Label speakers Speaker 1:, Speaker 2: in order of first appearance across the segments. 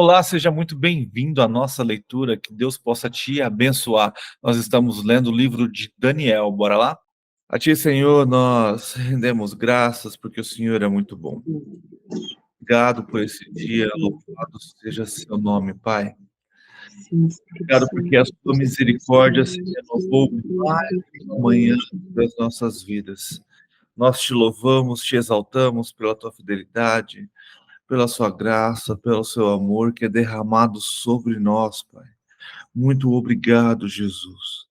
Speaker 1: Olá, seja muito bem-vindo à nossa leitura, que Deus possa te abençoar. Nós estamos lendo o livro de Daniel, bora lá? A Ti, Senhor, nós rendemos graças porque o Senhor é muito bom. Obrigado por esse dia, louvado seja seu nome, Pai.
Speaker 2: Sim, Espírito
Speaker 1: Obrigado porque a
Speaker 2: Santo,
Speaker 1: sua misericórdia se renovou mais uma manhã das nossas vidas. Nós te louvamos, te exaltamos pela tua fidelidade, pela sua graça, pelo seu amor que é derramado sobre nós, Pai. Muito obrigado, Jesus.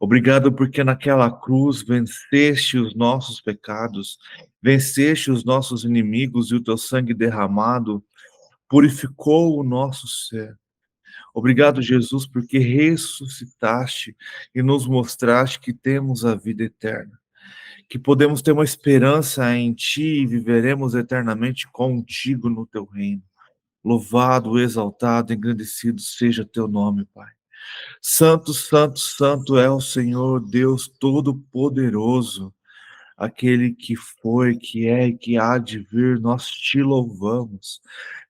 Speaker 1: Obrigado porque naquela cruz venceste os nossos pecados, venceste os nossos inimigos e o teu sangue derramado purificou o nosso ser. Obrigado, Jesus, porque ressuscitaste e nos mostraste que temos a vida eterna, que podemos ter uma esperança em Ti e viveremos eternamente contigo no Teu reino. Louvado, exaltado, engrandecido seja Teu nome, Pai. Santo, santo, santo é o Senhor Deus Todo-Poderoso, aquele que foi, que é e que há de vir. Nós te louvamos,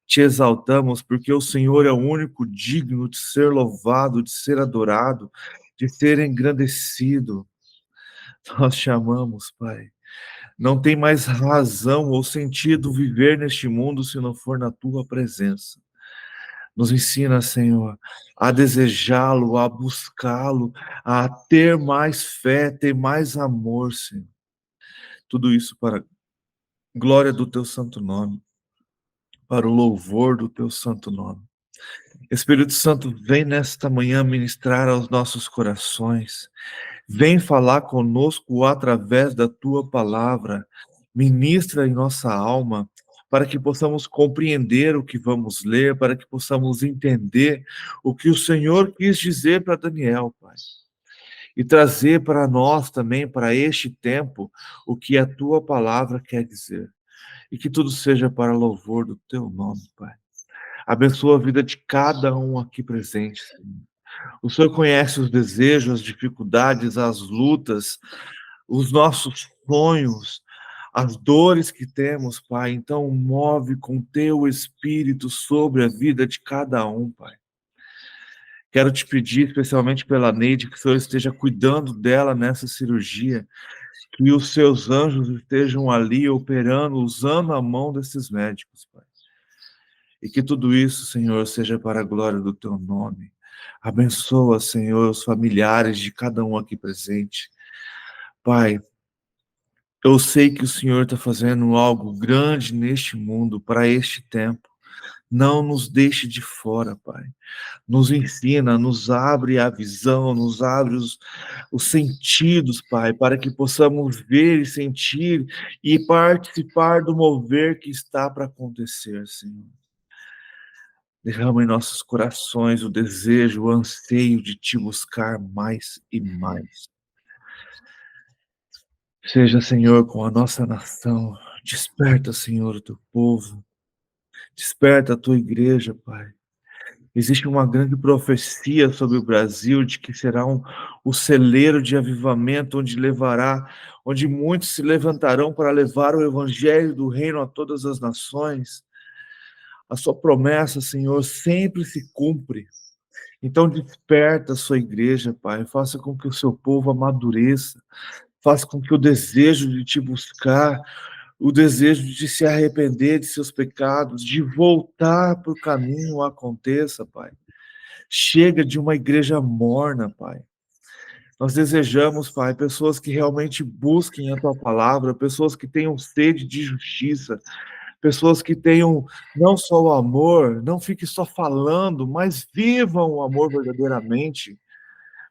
Speaker 1: te exaltamos, porque o Senhor é o único digno de ser louvado, de ser adorado, de ser engrandecido. Nós te amamos, Pai. Não tem mais razão ou sentido viver neste mundo se não for na tua presença. Nos ensina, Senhor, a desejá-lo, a buscá-lo, a ter mais fé, ter mais amor, Senhor. Tudo isso para a glória do teu santo nome, para o louvor do teu santo nome. Espírito Santo, vem nesta manhã ministrar aos nossos corações. Vem falar conosco através da tua palavra. Ministra em nossa alma, para que possamos compreender o que vamos ler, para que possamos entender o que o Senhor quis dizer para Daniel, Pai. E trazer para nós também, para este tempo, o que a tua palavra quer dizer. E que tudo seja para louvor do teu nome, Pai. Abençoa a vida de cada um aqui presente, Senhor. O Senhor conhece os desejos, as dificuldades, as lutas, os nossos sonhos, as dores que temos, Pai. Então, move com teu Espírito sobre a vida de cada um, Pai. Quero te pedir, especialmente pela Neide, que o Senhor esteja cuidando dela nessa cirurgia, que os seus anjos estejam ali operando, usando a mão desses médicos, Pai. E que tudo isso, Senhor, seja para a glória do teu nome. Abençoa, Senhor, os familiares de cada um aqui presente. Pai, eu sei que o Senhor está fazendo algo grande neste mundo, para este tempo. Não nos deixe de fora, Pai. Nos ensina, nos abre a visão, nos abre os sentidos, Pai, para que possamos ver e sentir e participar do mover que está para acontecer, Senhor. Derrama em nossos corações o desejo, o anseio de te buscar mais e mais. Seja, Senhor, com a nossa nação. Desperta, Senhor, o teu povo. Desperta a tua igreja, Pai. Existe uma grande profecia sobre o Brasil de que será o celeiro de avivamento onde muitos se levantarão para levar o evangelho do reino a todas as nações. A sua promessa, Senhor, sempre se cumpre. Então desperta a sua igreja, Pai. Faça com que o seu povo amadureça. Faça com que o desejo de te buscar, o desejo de se arrepender de seus pecados, de voltar para o caminho aconteça, Pai. Chega de uma igreja morna, Pai. Nós desejamos, Pai, pessoas que realmente busquem a Tua palavra, pessoas que tenham sede de justiça, pessoas que tenham não só o amor, não fiquem só falando, mas vivam o amor verdadeiramente.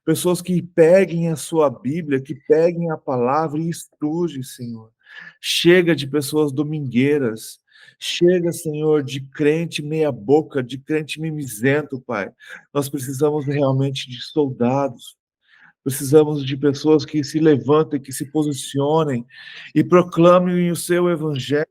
Speaker 1: Pessoas que peguem a sua Bíblia, que peguem a palavra e estudem, Senhor. Chega de pessoas domingueiras. Chega, Senhor, de crente meia boca, de crente mimizento, Pai. Nós precisamos realmente de soldados. Precisamos de pessoas que se levantem, que se posicionem e proclamem o seu evangelho,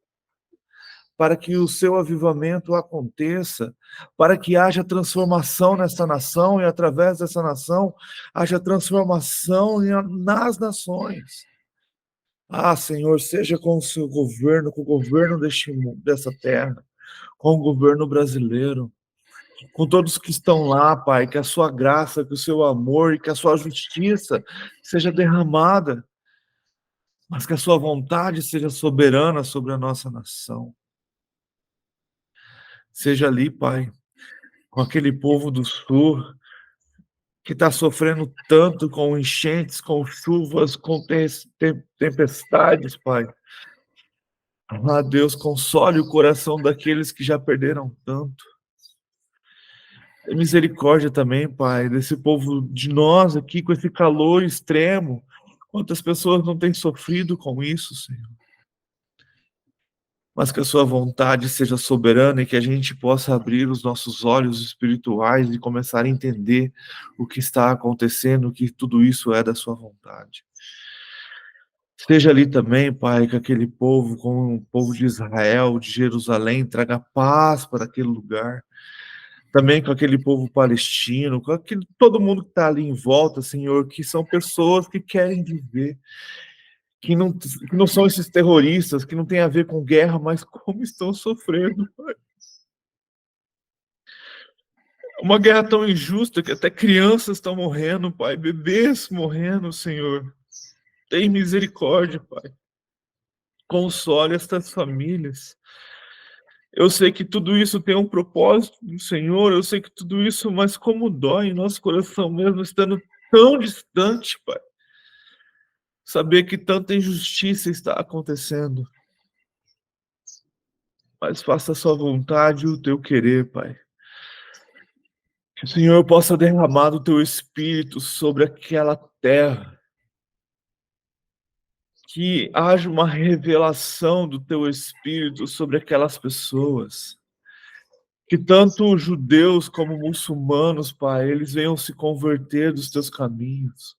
Speaker 1: para que o seu avivamento aconteça, para que haja transformação nessa nação e através dessa nação haja transformação nas nações. Ah, Senhor, seja com o seu governo, com o governo dessa terra, com o governo brasileiro. com todos que estão lá, Pai, que a sua graça, que o seu amor e que a sua justiça seja derramada, mas que a sua vontade seja soberana sobre a nossa nação. Seja ali, Pai, com aquele povo do sul que está sofrendo tanto com enchentes, com chuvas, com tempestades, Pai. Ah, Deus, console o coração daqueles que já perderam tanto. Tem misericórdia também, Pai, desse povo de nós aqui, com esse calor extremo. Quantas pessoas não têm sofrido com isso, Senhor? Mas que a sua vontade seja soberana e que a gente possa abrir os nossos olhos espirituais e começar a entender o que está acontecendo, que tudo isso é da sua vontade. Esteja ali também, Pai, que aquele povo, como o povo de Israel, de Jerusalém, traga paz para aquele lugar. Também com aquele povo palestino, com todo mundo que está ali em volta, Senhor, que são pessoas que querem viver, que não são esses terroristas, que não tem a ver com guerra, mas como estão sofrendo, Pai. Uma guerra tão injusta que até crianças estão morrendo, Pai, bebês morrendo, Senhor. Tem misericórdia, Pai. Console estas famílias. Eu sei que tudo isso tem um propósito do Senhor, eu sei que tudo isso, mas como dói em nosso coração mesmo, estando tão distante, Pai. Saber que tanta injustiça está acontecendo. Mas faça a sua vontade e o teu querer, Pai. Que o Senhor possa derramar o teu Espírito sobre aquela terra. Que haja uma revelação do teu Espírito sobre aquelas pessoas. Que tanto judeus como muçulmanos, Pai, eles venham se converter dos teus caminhos.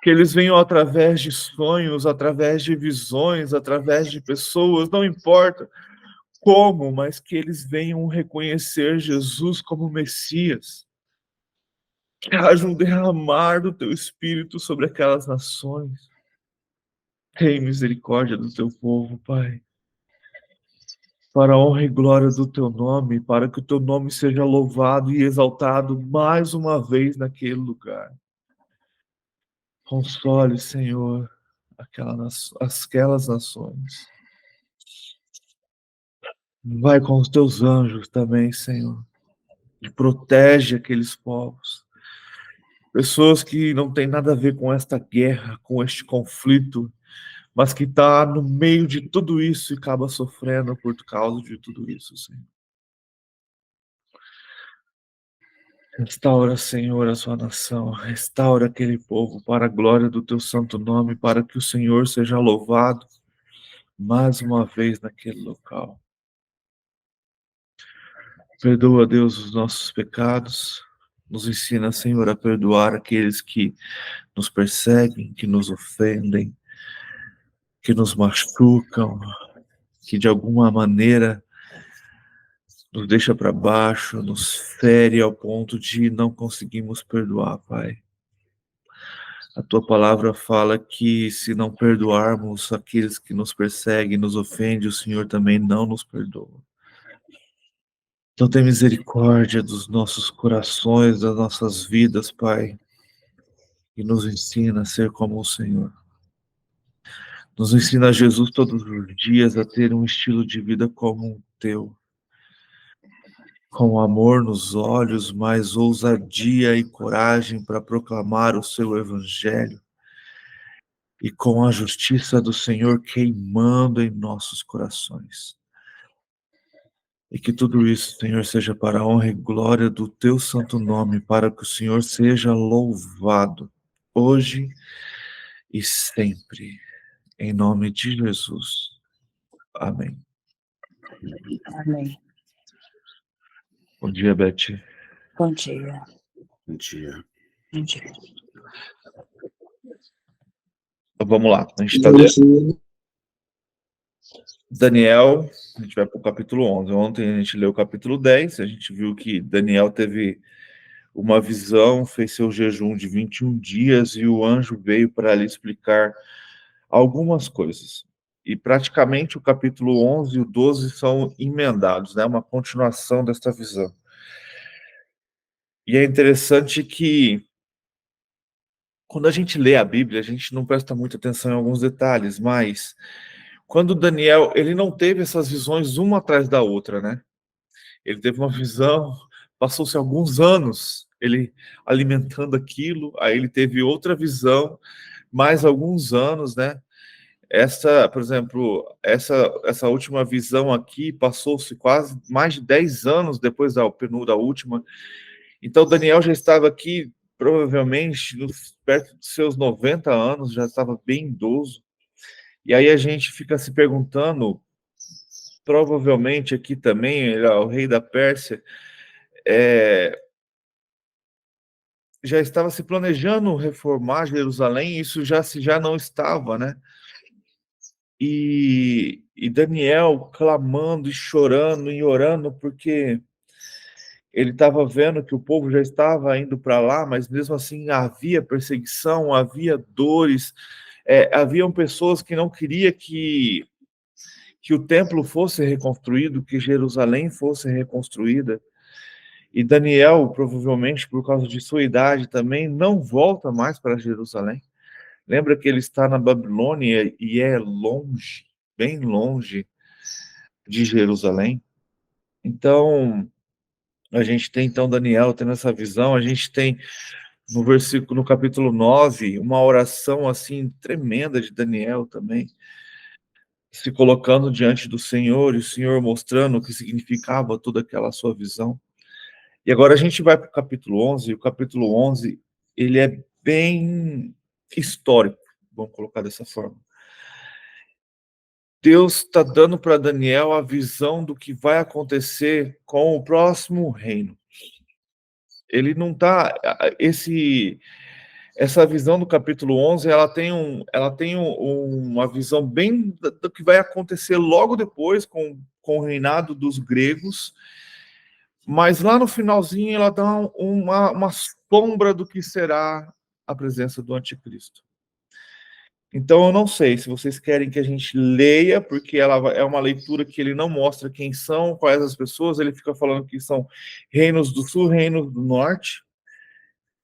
Speaker 1: Que eles venham através de sonhos, através de visões, através de pessoas, não importa como, mas que eles venham reconhecer Jesus como Messias. Que haja um derramar do teu Espírito sobre aquelas nações. Tem misericórdia do teu povo, Pai. Para a honra e glória do teu nome, para que o teu nome seja louvado e exaltado mais uma vez naquele lugar. Console, Senhor, aquelas nações. Vai com os teus anjos também, Senhor. E protege aqueles povos. Pessoas que não têm nada a ver com esta guerra, com este conflito, mas que está no meio de tudo isso e acaba sofrendo por causa de tudo isso, Senhor. Restaura, Senhor, a sua nação. Restaura aquele povo para a glória do teu santo nome, para que o Senhor seja louvado mais uma vez naquele local. Perdoa, Deus, os nossos pecados. Nos ensina, Senhor, a perdoar aqueles que nos perseguem, que nos ofendem, que nos machucam, que de alguma maneira nos deixa para baixo, nos fere ao ponto de não conseguirmos perdoar, Pai. A tua palavra fala que se não perdoarmos aqueles que nos perseguem, nos ofendem, o Senhor também não nos perdoa. Então tem misericórdia dos nossos corações, das nossas vidas, Pai, e nos ensina a ser como o Senhor. Nos ensina, Jesus, todos os dias a ter um estilo de vida como o teu, com amor nos olhos, mais ousadia e coragem para proclamar o seu evangelho, e com a justiça do Senhor queimando em nossos corações. E que tudo isso, Senhor, seja para a honra e glória do teu santo nome, para que o Senhor seja louvado hoje e sempre. Em nome de Jesus. Amém.
Speaker 2: Amém.
Speaker 1: Bom dia, Beth.
Speaker 2: Bom dia.
Speaker 3: Bom dia.
Speaker 2: Bom dia.
Speaker 1: Então, vamos lá. A gente está lendo Daniel, a gente vai para o capítulo 11. Ontem a gente leu o capítulo 10, a gente viu que Daniel teve uma visão, fez seu jejum de 21 dias e o anjo veio para lhe explicar algumas coisas. E praticamente o capítulo 11 e o 12 são emendados, né? Uma continuação desta visão. E é interessante que, quando a gente lê a Bíblia, a gente não presta muita atenção em alguns detalhes, mas quando Daniel, ele não teve essas visões uma atrás da outra, né? Ele teve uma visão, passou-se alguns anos ele alimentando aquilo, aí ele teve outra visão, mais alguns anos, né? Essa, por exemplo, essa última visão aqui passou-se quase mais de 10 anos depois da última. Então, Daniel já estava aqui, provavelmente, perto dos seus 90 anos, já estava bem idoso. E aí a gente fica se perguntando, provavelmente aqui também, ele é o rei da Pérsia, já estava se planejando reformar Jerusalém, isso já não estava, né? E Daniel clamando e chorando e orando, porque ele estava vendo que o povo já estava indo para lá, mas mesmo assim havia perseguição, havia dores, haviam pessoas que não queriam que o templo fosse reconstruído, que Jerusalém fosse reconstruída. E Daniel, provavelmente por causa de sua idade também, não volta mais para Jerusalém. Lembra que ele está na Babilônia e é longe, bem longe de Jerusalém. Então, a gente tem então Daniel tendo essa visão, a gente tem no capítulo 9, uma oração assim tremenda de Daniel também, se colocando diante do Senhor, e o Senhor mostrando o que significava toda aquela sua visão. E agora a gente vai para o capítulo 11, e o capítulo 11, ele é bem histórico, vamos colocar dessa forma. Deus está dando para Daniel a visão do que vai acontecer com o próximo reino. Ele não está... Essa visão do capítulo 11, uma visão bem do que vai acontecer logo depois com o reinado dos gregos, mas lá no finalzinho ela dá uma sombra do que será a presença do anticristo. Então eu não sei se vocês querem que a gente leia, porque ela é uma leitura que ele não mostra quem são, quais as pessoas, ele fica falando que são reinos do sul, reinos do norte.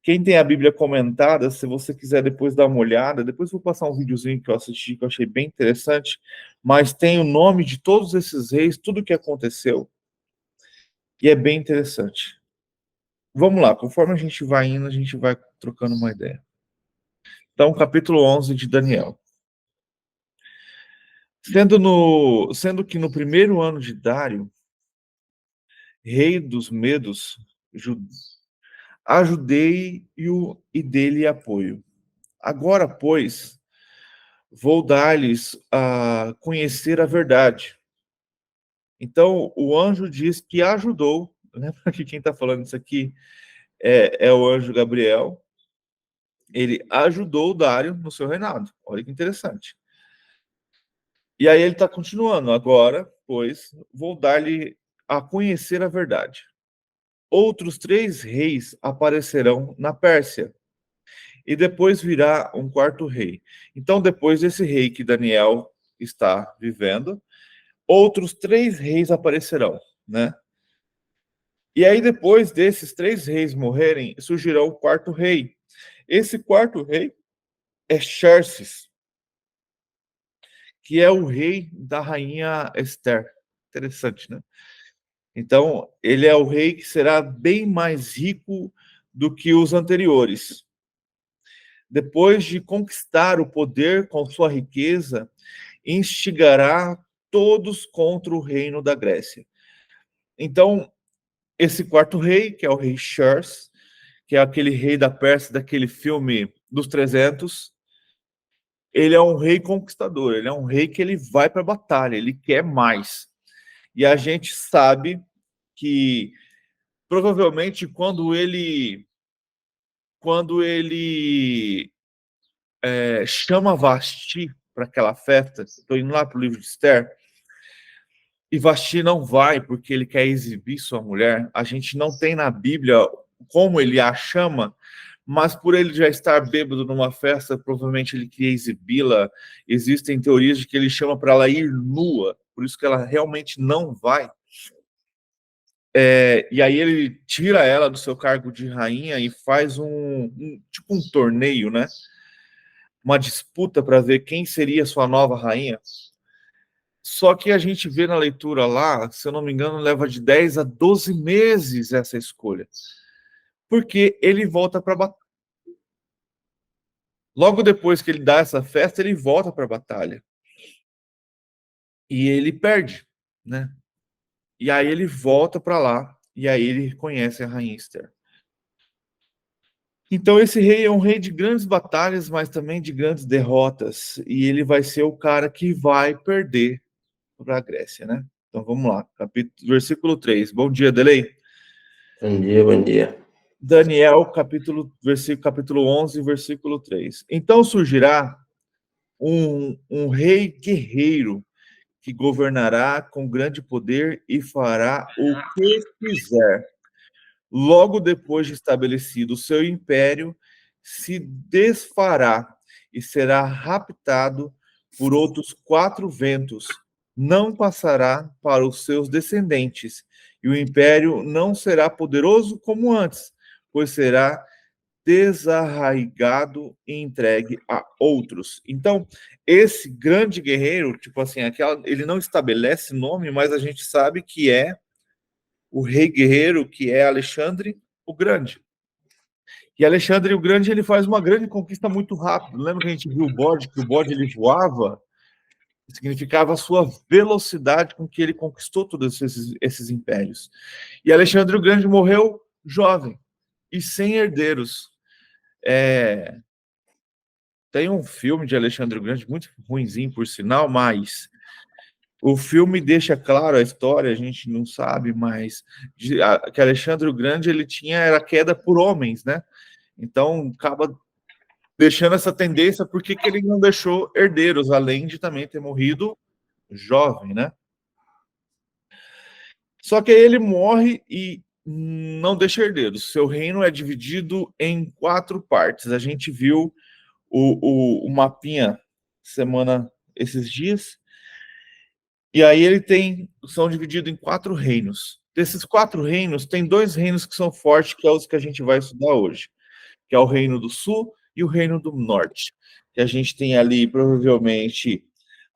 Speaker 1: Quem tem a Bíblia comentada, se você quiser depois dar uma olhada, depois eu vou passar um videozinho que eu assisti, que eu achei bem interessante, mas tem o nome de todos esses reis, tudo o que aconteceu, e é bem interessante. Vamos lá, conforme a gente vai indo, a gente vai trocando uma ideia. Então, capítulo 11 de Daniel. Sendo que no primeiro ano de Dário, rei dos Medos, ajudei-o e dei-lhe apoio. Agora, pois, vou dar-lhes a conhecer a verdade. Então, o anjo diz que ajudou. Lembra que quem está falando isso aqui é o anjo Gabriel. Ele ajudou o Dário no seu reinado. Olha que interessante. E aí ele está continuando. Agora, pois, vou dar-lhe a conhecer a verdade. Outros 3 reis aparecerão na Pérsia, e depois virá um quarto rei. Então, depois desse rei que Daniel está vivendo, outros 3 reis aparecerão, né? E aí, depois desses 3 reis morrerem, surgirá o quarto rei. Esse quarto rei é Xerxes, que é o rei da rainha Esther. Interessante, né? Então, ele é o rei que será bem mais rico do que os anteriores. Depois de conquistar o poder com sua riqueza, instigará todos contra o reino da Grécia. Então, esse quarto rei, que é o rei Xerxes, que é aquele rei da Pérsia daquele filme dos 300, ele é um rei conquistador, ele é um rei que ele vai para a batalha, ele quer mais. E a gente sabe que provavelmente quando ele chama Vasti para aquela festa, estou indo lá para o livro de Esther, e Vasti não vai porque ele quer exibir sua mulher. A gente não tem na Bíblia como ele a chama, mas por ele já estar bêbado numa festa, provavelmente ele queria exibi-la. Existem teorias de que ele chama para ela ir nua, por isso que ela realmente não vai. E aí ele tira ela do seu cargo de rainha e faz tipo um torneio, né? Uma disputa para ver quem seria sua nova rainha. Só que a gente vê na leitura lá, se eu não me engano, leva de 10 a 12 meses essa escolha. Porque ele volta para a batalha. Logo depois que ele dá essa festa, ele volta para a batalha. E ele perde, né? E aí ele volta para lá, e aí ele conhece a rainha Esther. Então esse rei é um rei de grandes batalhas, mas também de grandes derrotas. E ele vai ser o cara que vai perder para a Grécia, né? Então vamos lá, versículo 3. Bom dia, Delei.
Speaker 3: Bom dia, bom dia.
Speaker 1: Daniel, capítulo 11, versículo 3. Então surgirá um rei guerreiro que governará com grande poder e fará o que quiser. Logo depois de estabelecido o seu império, se desfará e será raptado por outros 4 ventos. Não passará para os seus descendentes, e o império não será poderoso como antes, pois será desarraigado e entregue a outros. Então, esse grande guerreiro, tipo assim, ele não estabelece nome, mas a gente sabe que é o rei guerreiro, que é Alexandre o Grande. E Alexandre o Grande, ele faz uma grande conquista muito rápido. Lembra que a gente viu o bode, que o bode ele voava? Significava a sua velocidade com que ele conquistou todos esses impérios. E Alexandre o Grande morreu jovem e sem herdeiros. Tem um filme de Alexandre o Grande muito ruinzinho, por sinal, mas o filme deixa claro a história, a gente não sabe, mas que Alexandre o Grande ele era queda por homens, né? Então acaba deixando essa tendência, porque que ele não deixou herdeiros, além de também ter morrido jovem, né? Só que aí ele morre e não deixa herdeiros. Seu reino é dividido em 4 partes. A gente viu o mapinha esses dias. E aí são divididos em 4 reinos. Desses 4 reinos, tem 2 reinos que são fortes, que é os que a gente vai estudar hoje, que é o Reino do Sul e o Reino do Norte. Que a gente tem ali, provavelmente,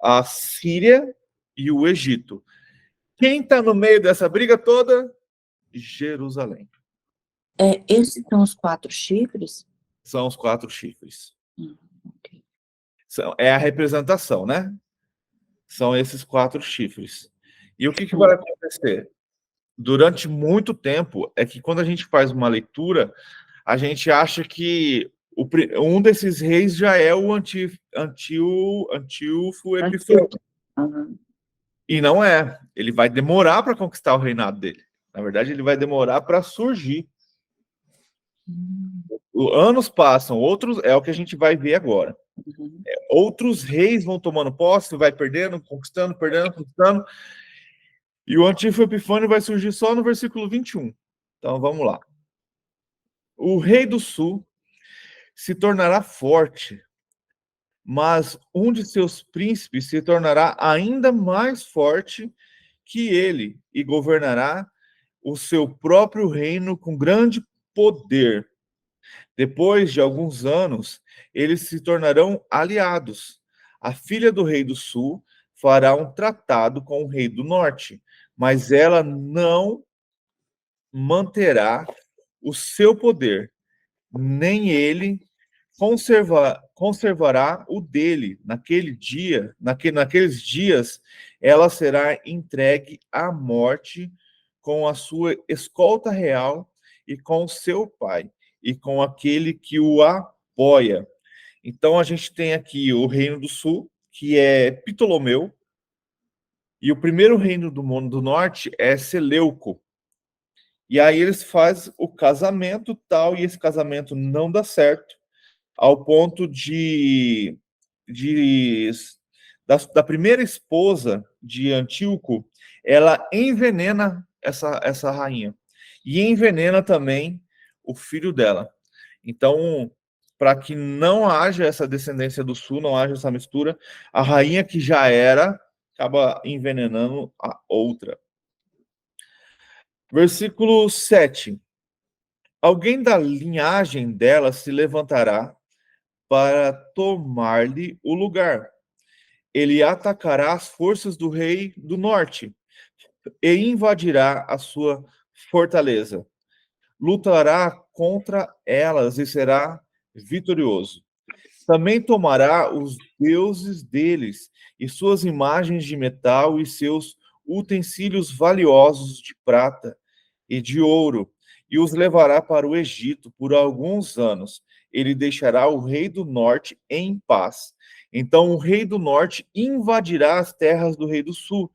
Speaker 1: a Síria e o Egito. Quem está no meio dessa briga toda? Jerusalém.
Speaker 2: Esses são os 4 chifres?
Speaker 1: São os 4 chifres.
Speaker 2: Okay.
Speaker 1: É a representação, né? São esses 4 chifres. E o que vai acontecer? Durante muito tempo, é que quando a gente faz uma leitura, a gente acha que um desses reis já é o Antíoco Epifânio.
Speaker 2: Uhum.
Speaker 1: E não é. Ele vai demorar para conquistar o reinado dele. Na verdade, ele vai demorar para surgir. Anos passam, outros é o que a gente vai ver agora.
Speaker 2: Uhum.
Speaker 1: Outros reis vão tomando posse, vai perdendo, conquistando, perdendo, conquistando. E o Antíoco Epifânio vai surgir só no versículo 21. Então, vamos lá. O rei do sul se tornará forte, mas um de seus príncipes se tornará ainda mais forte que ele e governará o seu próprio reino com grande poder. Depois de alguns anos, eles se tornarão aliados. A filha do rei do sul fará um tratado com o rei do norte, mas ela não manterá o seu poder, nem ele conservará o dele. Naqueles dias, ela será entregue à morte com a sua escolta real e com o seu pai, e com aquele que o apoia. Então, a gente tem aqui o Reino do Sul, que é Ptolomeu, e o primeiro reino do mundo do norte é Seleuco. E aí eles fazem o casamento tal, e esse casamento não dá certo, ao ponto da primeira esposa de Antíoco, ela envenena essa rainha. E envenena também o filho dela. Então, para que não haja essa descendência do sul, não haja essa mistura, a rainha que já era, acaba envenenando a outra. Versículo 7. Alguém da linhagem dela se levantará para tomar-lhe o lugar. Ele atacará as forças do rei do norte e invadirá a sua fortaleza. Lutará contra elas e será vitorioso. Também tomará os deuses deles e suas imagens de metal e seus utensílios valiosos de prata e de ouro, e os levará para o Egito por alguns anos. Ele deixará o rei do norte em paz. Então o rei do norte invadirá as terras do rei do sul,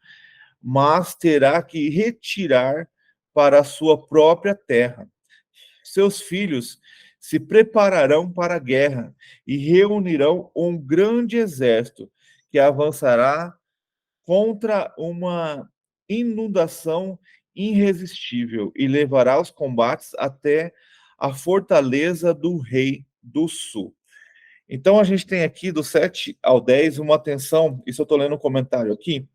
Speaker 1: mas terá que retirar para a sua própria terra. Seus filhos se prepararão para a guerra e reunirão um grande exército que avançará contra uma inundação irresistível e levará os combates até a fortaleza do rei do sul. Então a gente tem aqui do 7 ao 10 uma tensão, isso eu estou lendo um comentário aqui,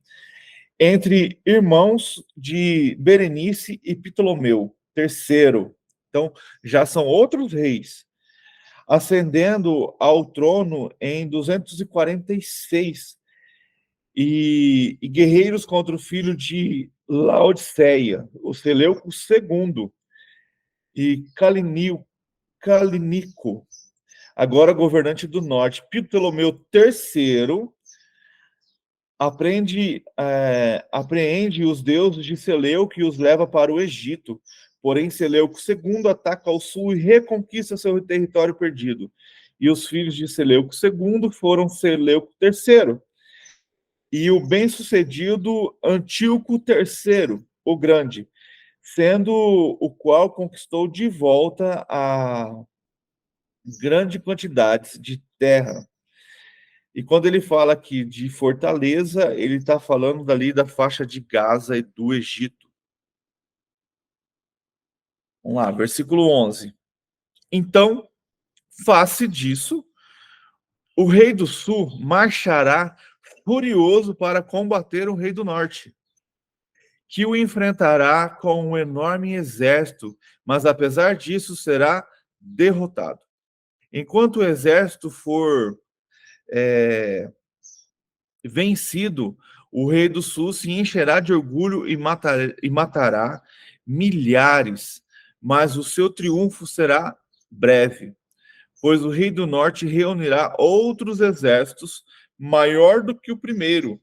Speaker 1: entre irmãos de Berenice e Ptolomeu III. Então já são outros reis, ascendendo ao trono em 246, e guerreiros contra o filho de Laodiceia, o Seleuco II, e Calinico, agora governante do norte. Ptolomeu III apreende os deuses de Seleuco e os leva para o Egito. Porém, Seleuco II ataca ao sul e reconquista seu território perdido. E os filhos de Seleuco II foram Seleuco III e o bem-sucedido Antíoco III, o Grande, sendo o qual conquistou de volta a grande quantidade de terra. E quando ele fala aqui de fortaleza, ele está falando dali da faixa de Gaza e do Egito. Vamos lá, versículo 11. Então, face disso, o rei do sul marchará furioso para combater o rei do norte, que o enfrentará com um enorme exército, mas apesar disso será derrotado. Enquanto o exército for vencido, o rei do sul se encherá de orgulho e matará milhares, mas o seu triunfo será breve, pois o rei do norte reunirá outros exércitos maior do que o primeiro.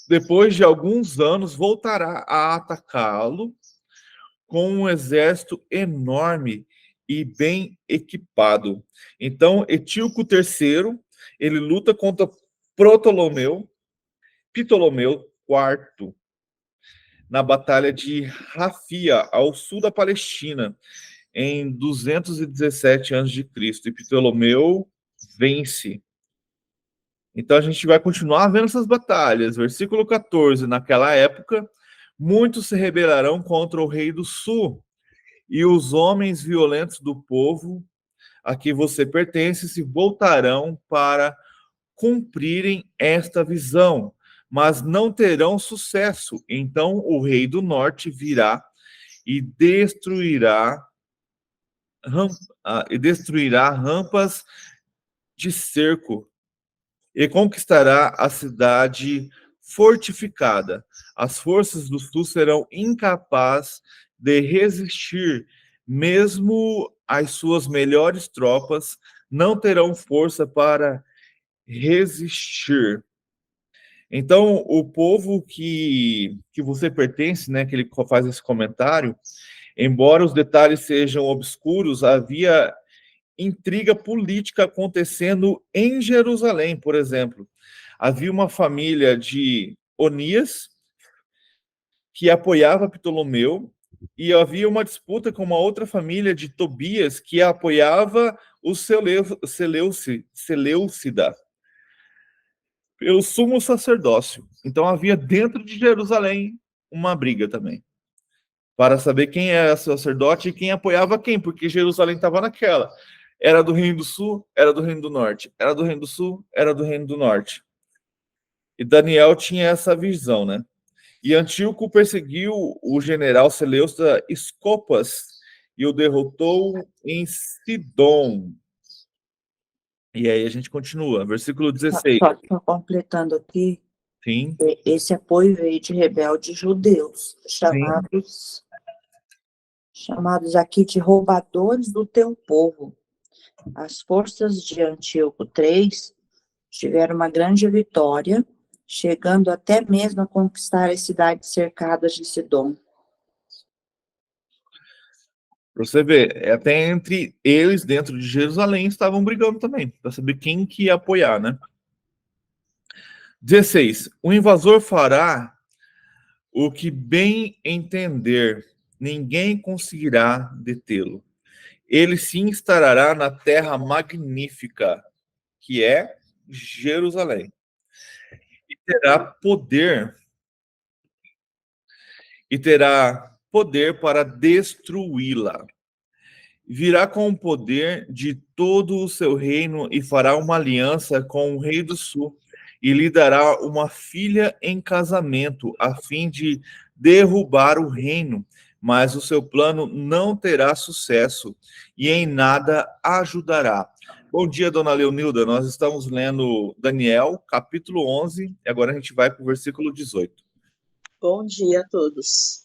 Speaker 1: Depois de alguns anos, voltará a atacá-lo com um exército enorme e bem equipado. Então, Etíoco III, ele luta contra Ptolomeu IV, na Batalha de Rafia, ao sul da Palestina, em 217 a.C., e Ptolomeu vence. Então a gente vai continuar vendo essas batalhas. Versículo 14. Naquela época, muitos se rebelarão contra o rei do sul, e os homens violentos do povo a que você pertence se voltarão para cumprirem esta visão, mas não terão sucesso. Então o rei do norte virá e destruirá rampas de cerco e conquistará a cidade fortificada. As forças do sul serão incapazes de resistir, mesmo as suas melhores tropas não terão força para resistir. Então, o povo que você pertence, né, que ele faz esse comentário, embora os detalhes sejam obscuros, havia intriga política acontecendo em Jerusalém, por exemplo. Havia uma família de Onias que apoiava Ptolomeu e havia uma disputa com uma outra família de Tobias que apoiava o Seleucida, pelo sumo sacerdócio. Então havia dentro de Jerusalém uma briga também, para saber quem era sacerdote e quem apoiava quem, porque Jerusalém estava naquela. Era do Reino do Sul, era do Reino do Norte. Era do Reino do Sul, era do Reino do Norte. E Daniel tinha essa visão, né? E Antíoco perseguiu o general Seleucida Escopas e o derrotou em Sidom. E aí a gente continua, versículo 16.
Speaker 2: Só completando aqui,
Speaker 1: Sim,
Speaker 2: esse apoio veio de rebeldes judeus,
Speaker 1: sim.
Speaker 2: chamados aqui de roubadores do teu povo. As forças de Antíoco III tiveram uma grande vitória, chegando até mesmo a conquistar as cidades cercadas de Sidom.
Speaker 1: Para você ver, até entre eles, dentro de Jerusalém, estavam brigando também, para saber quem que ia apoiar, né? 16. O invasor fará o que bem entender, ninguém conseguirá detê-lo. Ele se instalará na terra magnífica, que é Jerusalém, e terá poder para destruí-la. Virá com o poder de todo o seu reino e fará uma aliança com o rei do sul e lhe dará uma filha em casamento a fim de derrubar o reino, mas o seu plano não terá sucesso e em nada ajudará. Bom dia, dona Leonilda. Nós estamos lendo Daniel, capítulo 11, e agora a gente vai para o versículo 18.
Speaker 4: Bom dia a todos.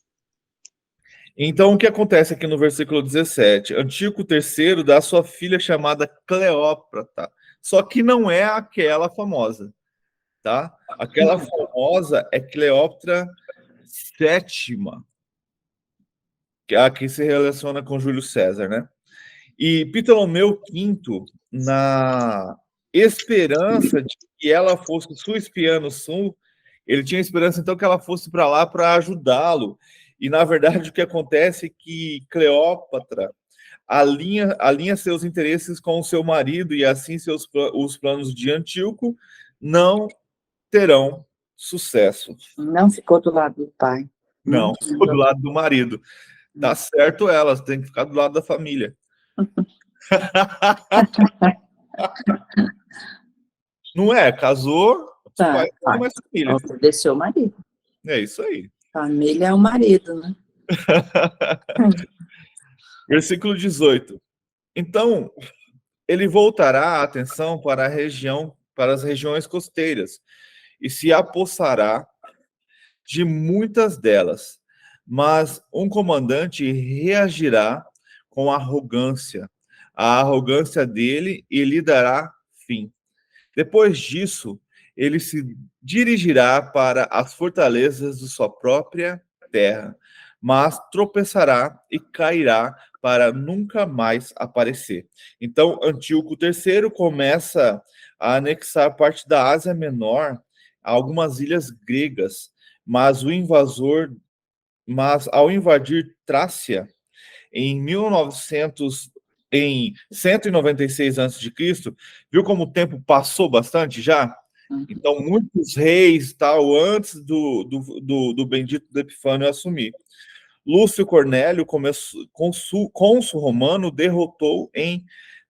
Speaker 1: Então, o que acontece aqui no versículo 17? Antíoco III dá sua filha chamada Cleópatra, só que não é aquela famosa, tá? Aquela famosa é Cleópatra VII, que é a que se relaciona com Júlio César, né? E Ptolomeu V, na esperança de que ela fosse sua espiã no sul, ele tinha esperança então que ela fosse para lá para ajudá-lo. E na verdade o que acontece é que Cleópatra alinha seus interesses com o seu marido e assim os planos de Antíoco não terão sucesso.
Speaker 2: Não ficou do lado do pai.
Speaker 1: Não, ficou do lado do marido. Tá certo elas, tem que ficar do lado da família. Não é? Casou,
Speaker 2: Tá,
Speaker 1: faz mais família.
Speaker 2: obedeceu o marido.
Speaker 1: É isso aí.
Speaker 2: Família é o marido, né?
Speaker 1: Versículo 18. Então, ele voltará a atenção para as regiões costeiras, e se apossará de muitas delas. Mas um comandante reagirá com arrogância. A arrogância dele e lhe dará fim. Depois disso, ele se dirigirá para as fortalezas de sua própria terra, mas tropeçará e cairá para nunca mais aparecer. Então, Antíoco III começa a anexar parte da Ásia Menor a algumas ilhas gregas, mas ao invadir Trácia em 196 a.C., viu como o tempo passou bastante já? Então, muitos reis, tal, antes do bendito Epifânio assumir. Lúcio Cornélio, cônsul romano, derrotou em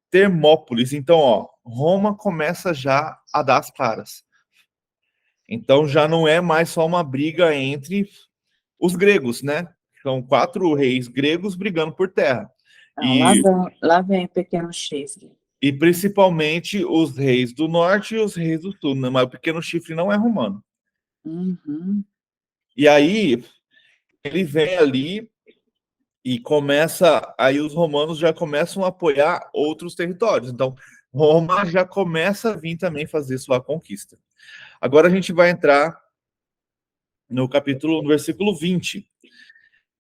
Speaker 1: Termópolis. Então, ó, Roma começa já a dar as caras. Então, já não é mais só uma briga entre os gregos, né? São 4 reis gregos brigando por terra.
Speaker 2: Não, lá vem o pequeno chifre.
Speaker 1: E principalmente os reis do norte e os reis do sul, né? Mas o pequeno chifre não é romano.
Speaker 2: Uhum.
Speaker 1: E aí ele vem ali e aí os romanos já começam a apoiar outros territórios. Então, Roma já começa a vir também fazer sua conquista. Agora a gente vai entrar no versículo 20.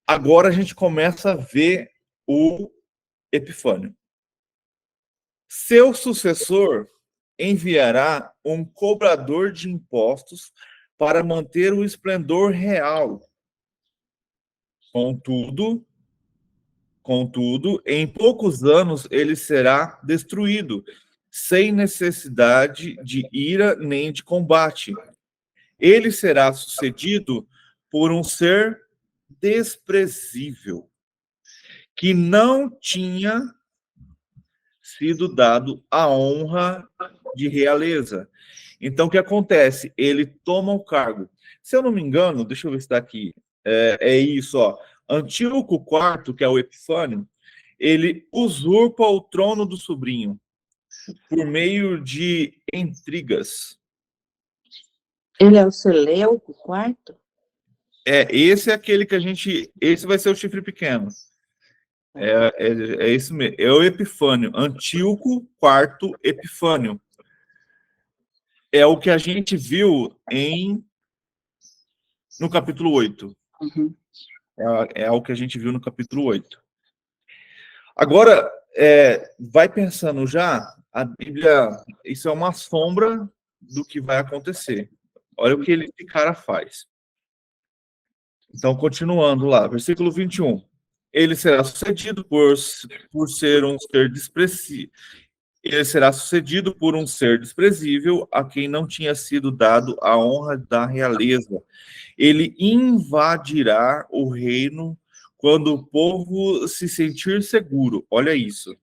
Speaker 1: Agora a gente começa a ver o Epifânio. Seu sucessor enviará um cobrador de impostos para manter o esplendor real. Contudo, em poucos anos ele será destruído, sem necessidade de ira nem de combate. Ele será sucedido por um ser desprezível, que não tinha sido dado a honra de realeza, Então, o que acontece? Ele toma o cargo. Se eu não me engano, deixa eu ver se está aqui. É isso, ó. Antíoco IV, que é o Epifânio, ele usurpa o trono do sobrinho por meio de intrigas.
Speaker 2: Ele é o Seleuco, quarto?
Speaker 1: Esse é aquele que a gente... Esse vai ser o chifre pequeno. É isso mesmo. É o Epifânio. Antíoco IV Epifânio. É o que a gente viu no capítulo 8.
Speaker 2: Uhum.
Speaker 1: É o que a gente viu no capítulo 8. Agora, vai pensando já, a Bíblia, isso é uma sombra do que vai acontecer. Olha o que esse cara faz. Então, continuando lá, versículo 21. Ele será sucedido por ser um ser desprezível. Ele será sucedido por um ser desprezível a quem não tinha sido dado a honra da realeza. Ele invadirá o reino quando o povo se sentir seguro. Olha isso.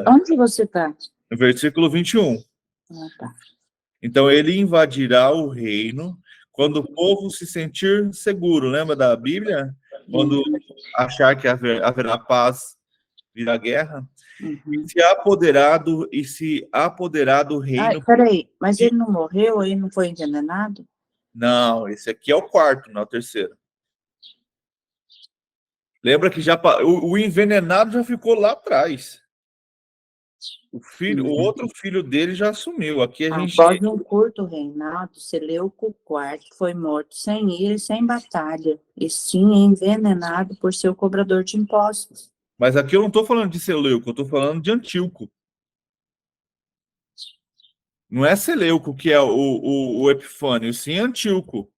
Speaker 2: Onde você está?
Speaker 1: Versículo 21.
Speaker 2: Ah, tá.
Speaker 1: Então, ele invadirá o reino quando o povo se sentir seguro. Lembra da Bíblia? Quando achar que haverá paz, virá guerra.
Speaker 2: Uhum.
Speaker 1: Se apoderar do reino...
Speaker 2: Ai, peraí, mas ele não morreu? Ele não foi envenenado?
Speaker 1: Não, esse aqui é o quarto, não é o terceiro. Lembra que o envenenado já ficou lá atrás. O outro filho dele já assumiu. Aqui a gente...
Speaker 2: Após um curto reinado, Seleuco IV foi morto sem ira e sem batalha, e sim envenenado por seu cobrador de impostos.
Speaker 1: Mas aqui eu não estou falando de Seleuco, eu estou falando de Antíoco. Não é Seleuco que é o Epifânio, sim Antíoco.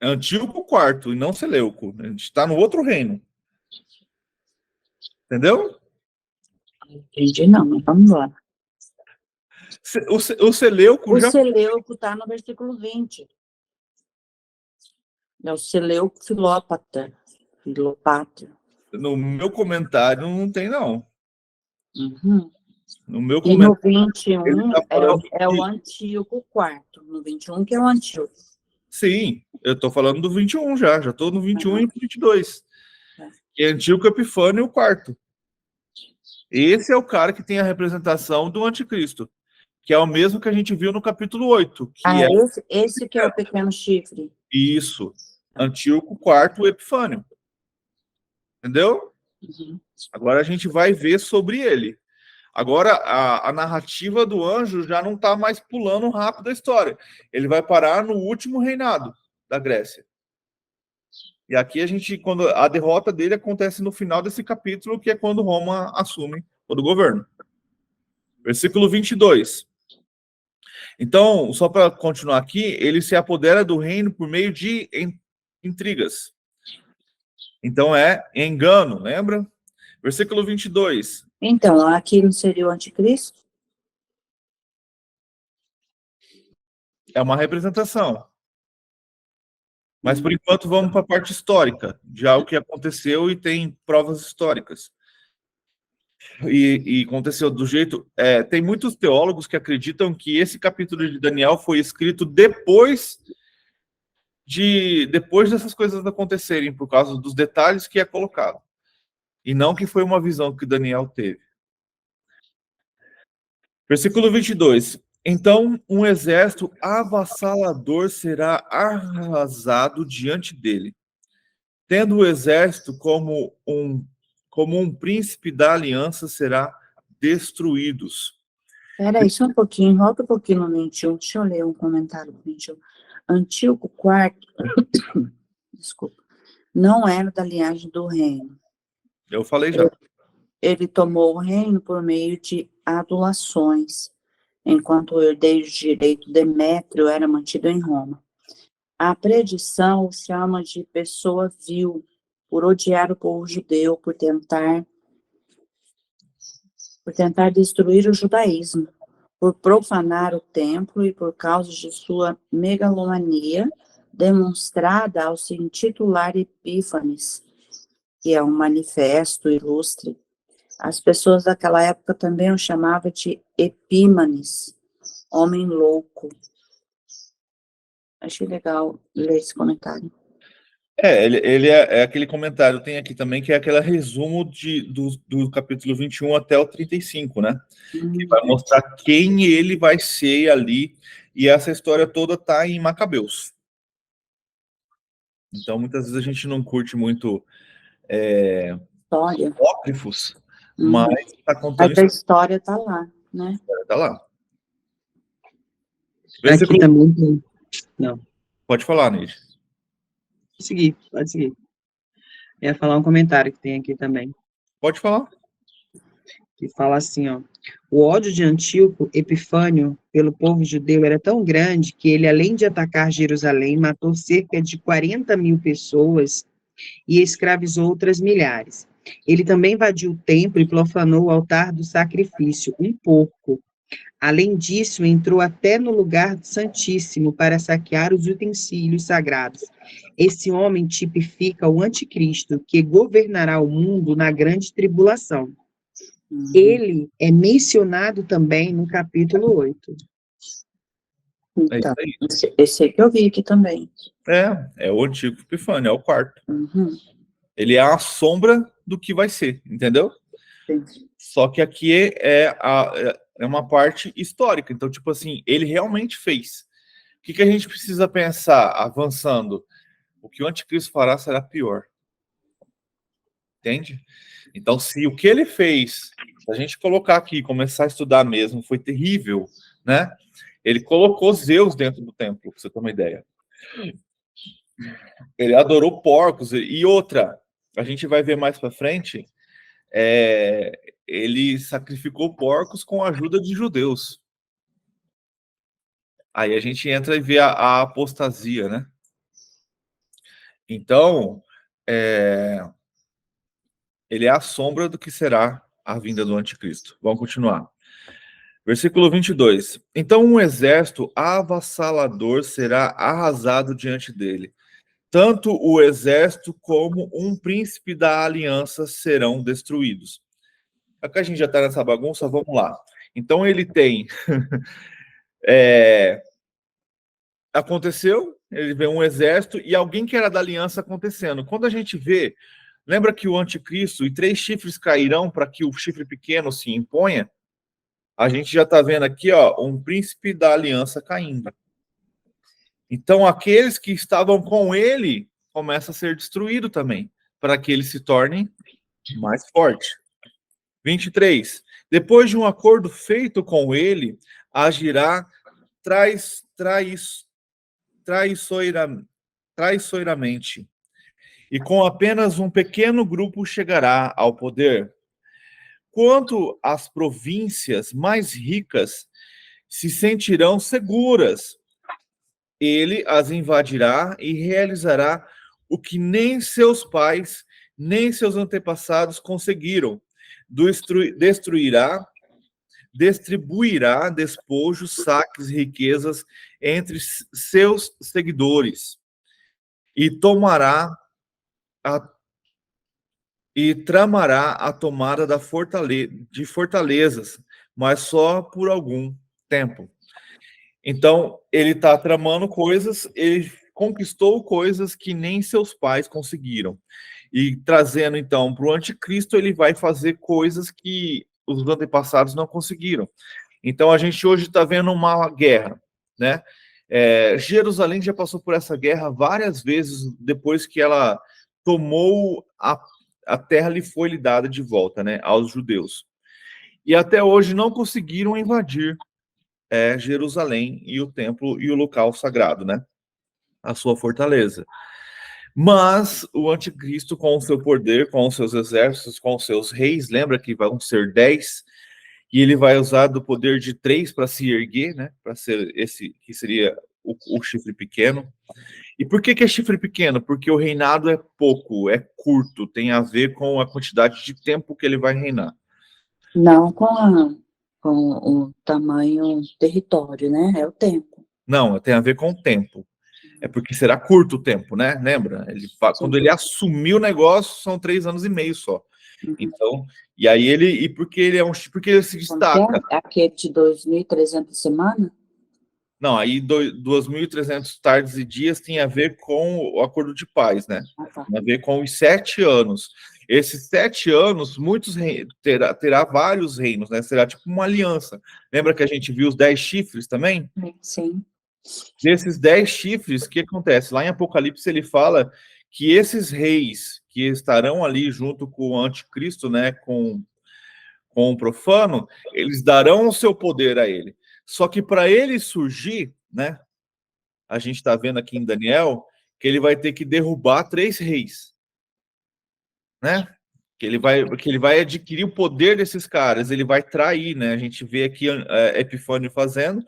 Speaker 1: É Antíoco IV e não Seleuco. A gente está no outro reino. Entendeu?
Speaker 2: Entendi, não, mas vamos lá.
Speaker 1: O Seleuco
Speaker 2: O
Speaker 1: já...
Speaker 2: Seleuco está no versículo 20. É o Seleuco Filópata.
Speaker 1: No meu comentário não tem, não.
Speaker 2: Uhum.
Speaker 1: No meu
Speaker 2: E no
Speaker 1: comentário...
Speaker 2: 21
Speaker 1: ele tá falando
Speaker 2: é o Antíoco IV. No 21 que é o Antíoco.
Speaker 1: Sim, eu estou falando do 21 já estou no 21 e 22.
Speaker 2: É.
Speaker 1: Que é Antíoco Epifânio IV. Esse é o cara que tem a representação do anticristo, que é o mesmo que a gente viu no capítulo 8, que é
Speaker 2: Esse que é o pequeno chifre.
Speaker 1: isso, Antíoco IV Epifânio. Entendeu?
Speaker 2: Uhum.
Speaker 1: Agora a gente vai ver sobre ele. Agora, a narrativa do anjo já não está mais pulando rápido a história. Ele vai parar no último reinado da Grécia. E aqui quando a derrota dele acontece no final desse capítulo, que é quando Roma assume todo o governo. Versículo 22. Então, só para continuar aqui, ele se apodera do reino por meio de intrigas. Então, é engano, lembra? Versículo 22.
Speaker 2: Então, aqui não seria o anticristo?
Speaker 1: É uma representação. Mas, por enquanto, vamos para a parte histórica, de algo que aconteceu e tem provas históricas. E aconteceu do jeito... tem muitos teólogos que acreditam que esse capítulo de Daniel foi escrito depois dessas coisas acontecerem, por causa dos detalhes que é colocado. E não que foi uma visão que Daniel teve. Versículo 22. Então, um exército avassalador será arrasado diante dele, tendo o exército como um príncipe da aliança será destruídos.
Speaker 2: Peraí, só um pouquinho, volta um pouquinho no 21, deixa eu ler um comentário do 21. Antíoco IV, desculpa, não era da linhagem do reino.
Speaker 1: Eu falei já.
Speaker 2: Ele tomou o reino por meio de adulações, enquanto o herdeiro de direito Demétrio era mantido em Roma. A predição o chama de pessoa vil, por odiar o povo judeu, por tentar destruir o judaísmo, por profanar o templo e por causa de sua megalomania, demonstrada ao se intitular Epífanes, que é um manifesto ilustre, As pessoas daquela época também o chamavam de Epímanes, homem louco. Achei legal ler esse comentário.
Speaker 1: Ele é aquele comentário, tem aqui também, que é aquele resumo do capítulo 21 até o 35, né? Que vai mostrar quem ele vai ser ali, e essa história toda tá em Macabeus. Então, muitas vezes a gente não curte muito apócrifos, mas tá contando
Speaker 2: Mas a história tá lá, né?
Speaker 1: Tá lá.
Speaker 5: Aqui também tem. Não.
Speaker 1: Pode falar, Neide.
Speaker 5: Pode seguir. Eu ia falar um comentário que tem aqui também.
Speaker 1: Pode falar.
Speaker 5: Que fala assim, ó. O ódio de Antíoco Epifânio pelo povo judeu era tão grande que ele, além de atacar Jerusalém, matou cerca de 40.000 pessoas e escravizou outras milhares. Ele também invadiu o templo e profanou o altar do sacrifício, um porco. Além disso, entrou até no lugar santíssimo para saquear os utensílios sagrados. Esse homem tipifica o anticristo, que governará o mundo na grande tribulação. Ele é mencionado também no capítulo 8.
Speaker 2: Então, esse que eu vi aqui também.
Speaker 1: É o antigo Epifânio, é o quarto. Ele é a sombra do que vai ser, entendeu?
Speaker 2: Sim.
Speaker 1: Só que aqui é uma parte histórica. Então, tipo assim, ele realmente fez. O que a gente precisa pensar, avançando? O que o anticristo fará será pior. Entende? Então, se o que ele fez, se a gente colocar aqui e começar a estudar mesmo, foi terrível, né? Ele colocou Zeus dentro do templo, pra você ter uma ideia. Ele adorou porcos. E outra, a gente vai ver mais pra frente, ele sacrificou porcos com a ajuda de judeus. Aí a gente entra e vê a apostasia, né? Então, ele é a sombra do que será a vinda do anticristo. Vamos continuar. Versículo 22. Então um exército avassalador será arrasado diante dele. Tanto o exército como um príncipe da aliança serão destruídos. Aqui a gente já está nessa bagunça, vamos lá. Então ele tem... aconteceu, ele vê um exército e alguém que era da aliança acontecendo. Quando a gente vê, lembra que o anticristo e 3 chifres cairão para que o chifre pequeno se imponha? A gente já está vendo aqui, ó, um príncipe da aliança caindo. Então, aqueles que estavam com ele começam a ser destruídos também, para que ele se torne mais forte. 23. Depois de um acordo feito com ele, agirá traiçoeiramente, e com apenas um pequeno grupo chegará ao poder. Quanto às províncias mais ricas se sentirão seguras, ele as invadirá e realizará o que nem seus pais, nem seus antepassados conseguiram. Distribuirá despojos, saques e riquezas entre seus seguidores e tramará a tomada de fortalezas, mas só por algum tempo. Então, ele está tramando coisas, ele conquistou coisas que nem seus pais conseguiram. E trazendo, então, para o anticristo, ele vai fazer coisas que os antepassados não conseguiram. Então, a gente hoje está vendo uma guerra, né? Jerusalém já passou por essa guerra várias vezes depois que ela tomou a terra, lhe foi dada de volta, né, aos judeus. E até hoje não conseguiram invadir Jerusalém e o templo e o local sagrado, né? A sua fortaleza. Mas o anticristo, com o seu poder, com os seus exércitos, com os seus reis, lembra que vão ser 10, e ele vai usar do poder de 3 para se erguer, né? Para ser esse que seria o chifre pequeno. E por que é chifre pequeno? Porque o reinado é pouco, é curto, tem a ver com a quantidade de tempo que ele vai reinar.
Speaker 2: Não com o tamanho território, né? É o tempo.
Speaker 1: Não, tem a ver com o tempo. É porque será curto o tempo, né? Lembra? Quando ele assumiu o negócio, são 3 anos e meio só. Então, e aí e porque ele porque ele se destaca.
Speaker 2: Aquele de 2.300 semanas?
Speaker 1: Não, aí 2.300 tardes e dias tem a ver com o acordo de paz, né?
Speaker 2: Tá.
Speaker 1: Tem a ver com os 7 anos. Esses 7 anos, terá vários reinos, né? Será tipo uma aliança. Lembra que a gente viu os 10 chifres também?
Speaker 2: Sim.
Speaker 1: Desses 10 chifres, o que acontece? Lá em Apocalipse ele fala que esses reis que estarão ali junto com o anticristo, né? Com o profano, eles darão o seu poder a ele. Só que para ele surgir, né? A gente está vendo aqui em Daniel que ele vai ter que derrubar 3 reis, né? Que ele vai adquirir o poder desses caras, ele vai trair, né? A gente vê aqui Epifânio fazendo,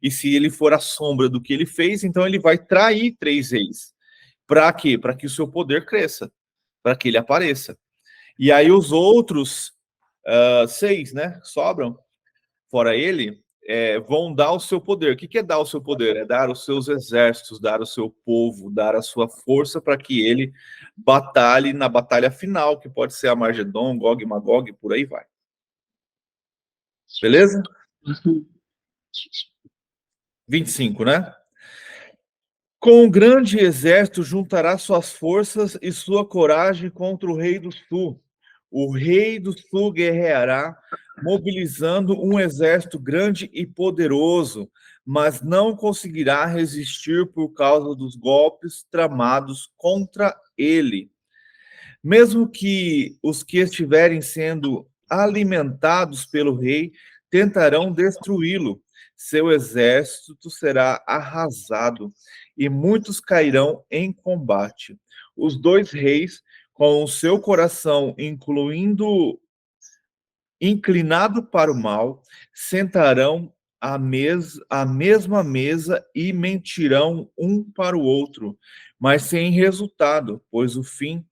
Speaker 1: e se ele for a sombra do que ele fez, então ele vai trair 3 reis. Para quê? Para que o seu poder cresça, para que ele apareça. E aí os outros 6, né? Sobram, fora ele, vão dar o seu poder. O que é dar o seu poder? É dar os seus exércitos, dar o seu povo, dar a sua força para que ele batalhe na batalha final, que pode ser Armagedon, Gog e Magog, por aí vai. Beleza? 25, né? Com um grande exército juntará suas forças e sua coragem contra o rei do sul. O rei do sul guerreará, mobilizando um exército grande e poderoso, mas não conseguirá resistir por causa dos golpes tramados contra ele. Mesmo que os que estiverem sendo alimentados pelo rei tentarão destruí-lo, seu exército será arrasado e muitos cairão em combate. Os 2 reis, com o seu coração inclinado para o mal, sentarão à mesma mesa e mentirão um para o outro, mas sem resultado, pois o fim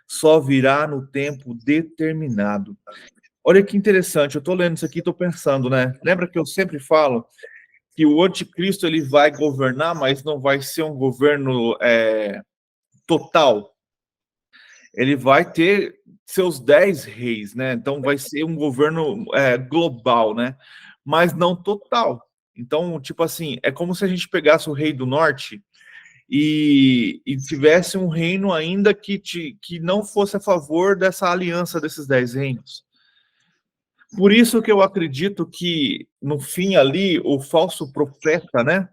Speaker 1: só virá no tempo determinado. Olha que interessante, eu estou lendo isso aqui e estou pensando, né? Lembra que eu sempre falo que o anticristo ele vai governar, mas não vai ser um governo total. Ele vai ter seus 10 reis, né? Então vai ser um governo global, né? Mas não total. Então, tipo assim, é como se a gente pegasse o rei do norte e tivesse um reino ainda que não fosse a favor dessa aliança desses 10 reinos. Por isso que eu acredito que, no fim ali, o falso profeta, né?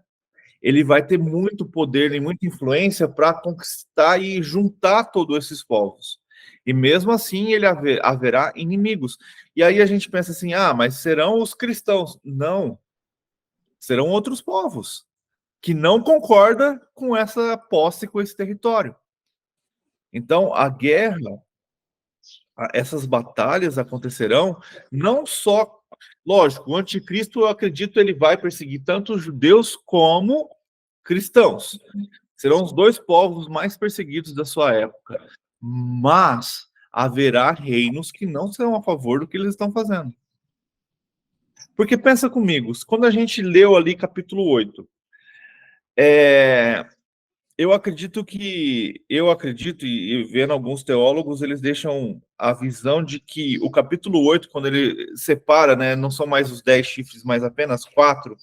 Speaker 1: Ele vai ter muito poder e muita influência para conquistar e juntar todos esses povos. E mesmo assim ele haverá inimigos. E aí a gente pensa assim, mas serão os cristãos. Não, serão outros povos que não concordam com essa posse, com esse território. Então a guerra, essas batalhas acontecerão não só... Lógico, o anticristo, eu acredito, ele vai perseguir tanto os judeus como cristãos. Serão os 2 povos mais perseguidos da sua época. Mas haverá reinos que não serão a favor do que eles estão fazendo. Porque pensa comigo, quando a gente leu ali capítulo 8, eu acredito, e vendo alguns teólogos, eles deixam a visão de que o capítulo 8, quando ele separa, né, não são mais os 10 chifres, mas apenas 4,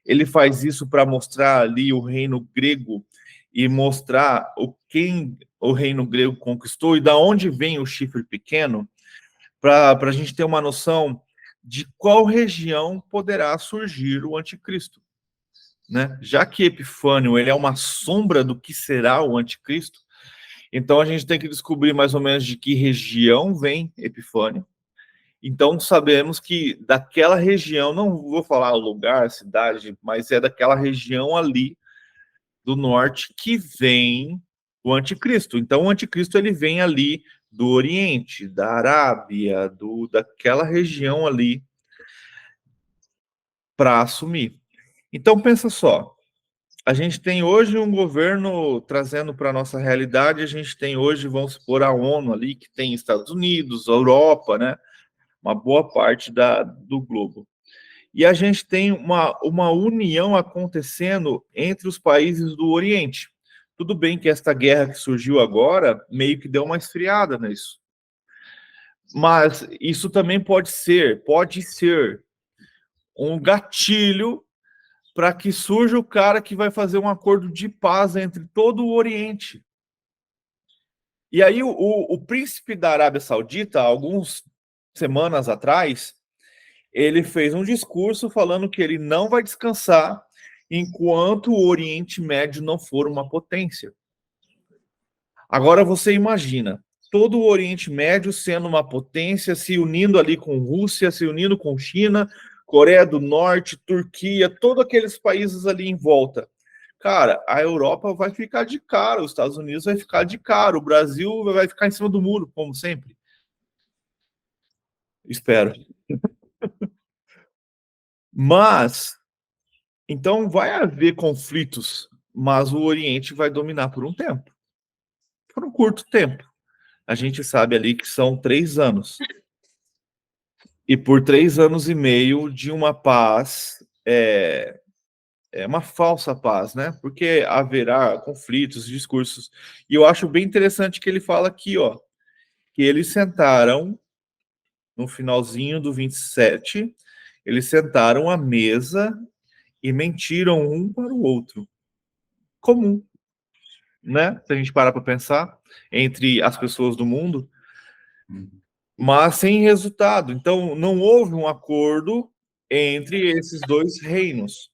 Speaker 1: ele faz isso para mostrar ali o reino grego e mostrar quem o reino grego conquistou e da onde vem o chifre pequeno, para a gente ter uma noção de qual região poderá surgir o anticristo, né? Já que Epifânio ele é uma sombra do que será o anticristo, então a gente tem que descobrir mais ou menos de que região vem Epifânio. Então sabemos que daquela região, não vou falar lugar, cidade, mas é daquela região ali do norte que vem o anticristo. Então o anticristo ele vem ali do Oriente, da Arábia, daquela região ali para assumir. Então pensa só, a gente tem hoje um governo trazendo para a nossa realidade, a gente tem hoje, vamos supor, a ONU ali, que tem Estados Unidos, a Europa, né? Uma boa parte do globo. E a gente tem uma união acontecendo entre os países do Oriente. Tudo bem que esta guerra que surgiu agora meio que deu uma esfriada nisso. Mas isso também pode ser um gatilho para que surja o cara que vai fazer um acordo de paz entre todo o Oriente. E aí o príncipe da Arábia Saudita, algumas semanas atrás, ele fez um discurso falando que ele não vai descansar enquanto o Oriente Médio não for uma potência. Agora você imagina, todo o Oriente Médio sendo uma potência, se unindo ali com Rússia, se unindo com China, Coreia do Norte, Turquia, todos aqueles países ali em volta. Cara, a Europa vai ficar de cara, os Estados Unidos vai ficar de cara, o Brasil vai ficar em cima do muro, como sempre. Espero. Mas, então vai haver conflitos, mas o Oriente vai dominar por um tempo. Por um curto tempo. A gente sabe ali que são 3 anos. E por 3 anos e meio de uma paz, é uma falsa paz, né? Porque haverá conflitos, discursos. E eu acho bem interessante que ele fala aqui, ó, que eles sentaram no finalzinho do 27, eles sentaram à mesa e mentiram um para o outro. Comum, né? Se a gente parar para pensar, entre as pessoas do mundo, mas sem resultado. Então, não houve um acordo entre esses dois reinos,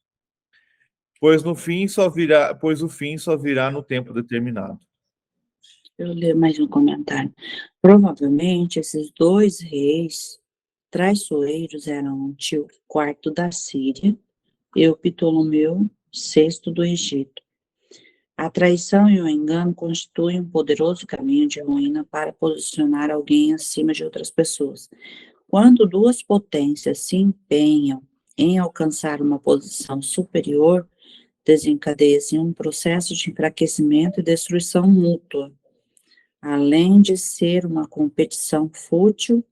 Speaker 1: pois o fim só virá no tempo determinado.
Speaker 2: Eu ler mais um comentário. Provavelmente esses 2 reis traiçoeiros eram o tio IV da Síria e o Ptolomeu VI do Egito. A traição e o engano constituem um poderoso caminho de ruína para posicionar alguém acima de outras pessoas. Quando 2 potências se empenham em alcançar uma posição superior, desencadeia-se um processo de enfraquecimento e destruição mútua, além de ser uma competição fútil,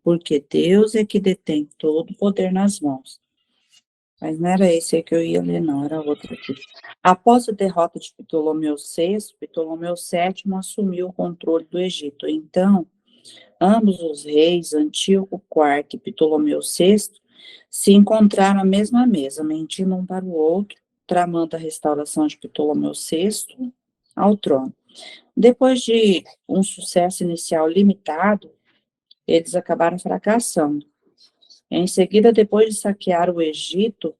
Speaker 2: porque Deus é que detém todo o poder nas mãos. Mas não era esse aí que eu ia ler, não, era outro aqui. Após a derrota de Ptolomeu VI, Ptolomeu VII assumiu o controle do Egito. Então, ambos os reis, Antíoco IV e Ptolomeu VI, se encontraram à mesma mesa, mentindo um para o outro, tramando a restauração de Ptolomeu VI ao trono. Depois de um sucesso inicial limitado, eles acabaram fracassando. Em seguida, depois de saquear o Egito,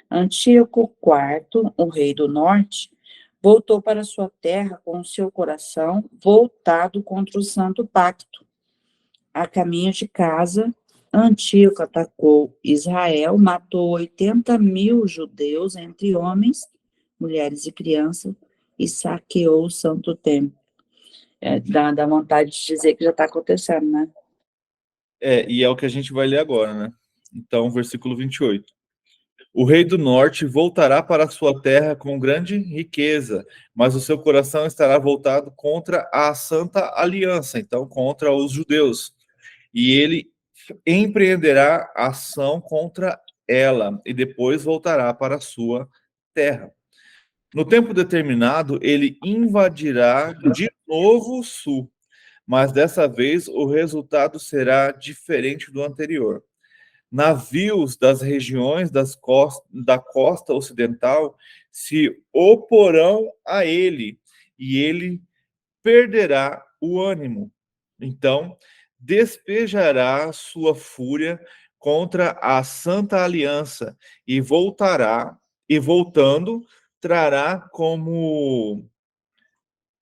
Speaker 2: Antíoco IV, o rei do norte, voltou para sua terra com o seu coração voltado contra o Santo Pacto. A caminho de casa, Antíoco atacou Israel, matou 80.000 judeus, entre homens, mulheres e crianças, e saqueou o Santo Templo. Dá vontade de dizer que já está acontecendo, né?
Speaker 1: E é o que a gente vai ler agora, né? Então, versículo 28. O rei do norte voltará para a sua terra com grande riqueza, mas o seu coração estará voltado contra a Santa Aliança, então contra os judeus. E ele empreenderá ação contra ela e depois voltará para a sua terra. No tempo determinado, ele invadirá de novo o sul, mas dessa vez o resultado será diferente do anterior. Navios das regiões da costa ocidental se oporão a ele, e ele perderá o ânimo. Então, despejará sua fúria contra a Santa Aliança e voltando, trará como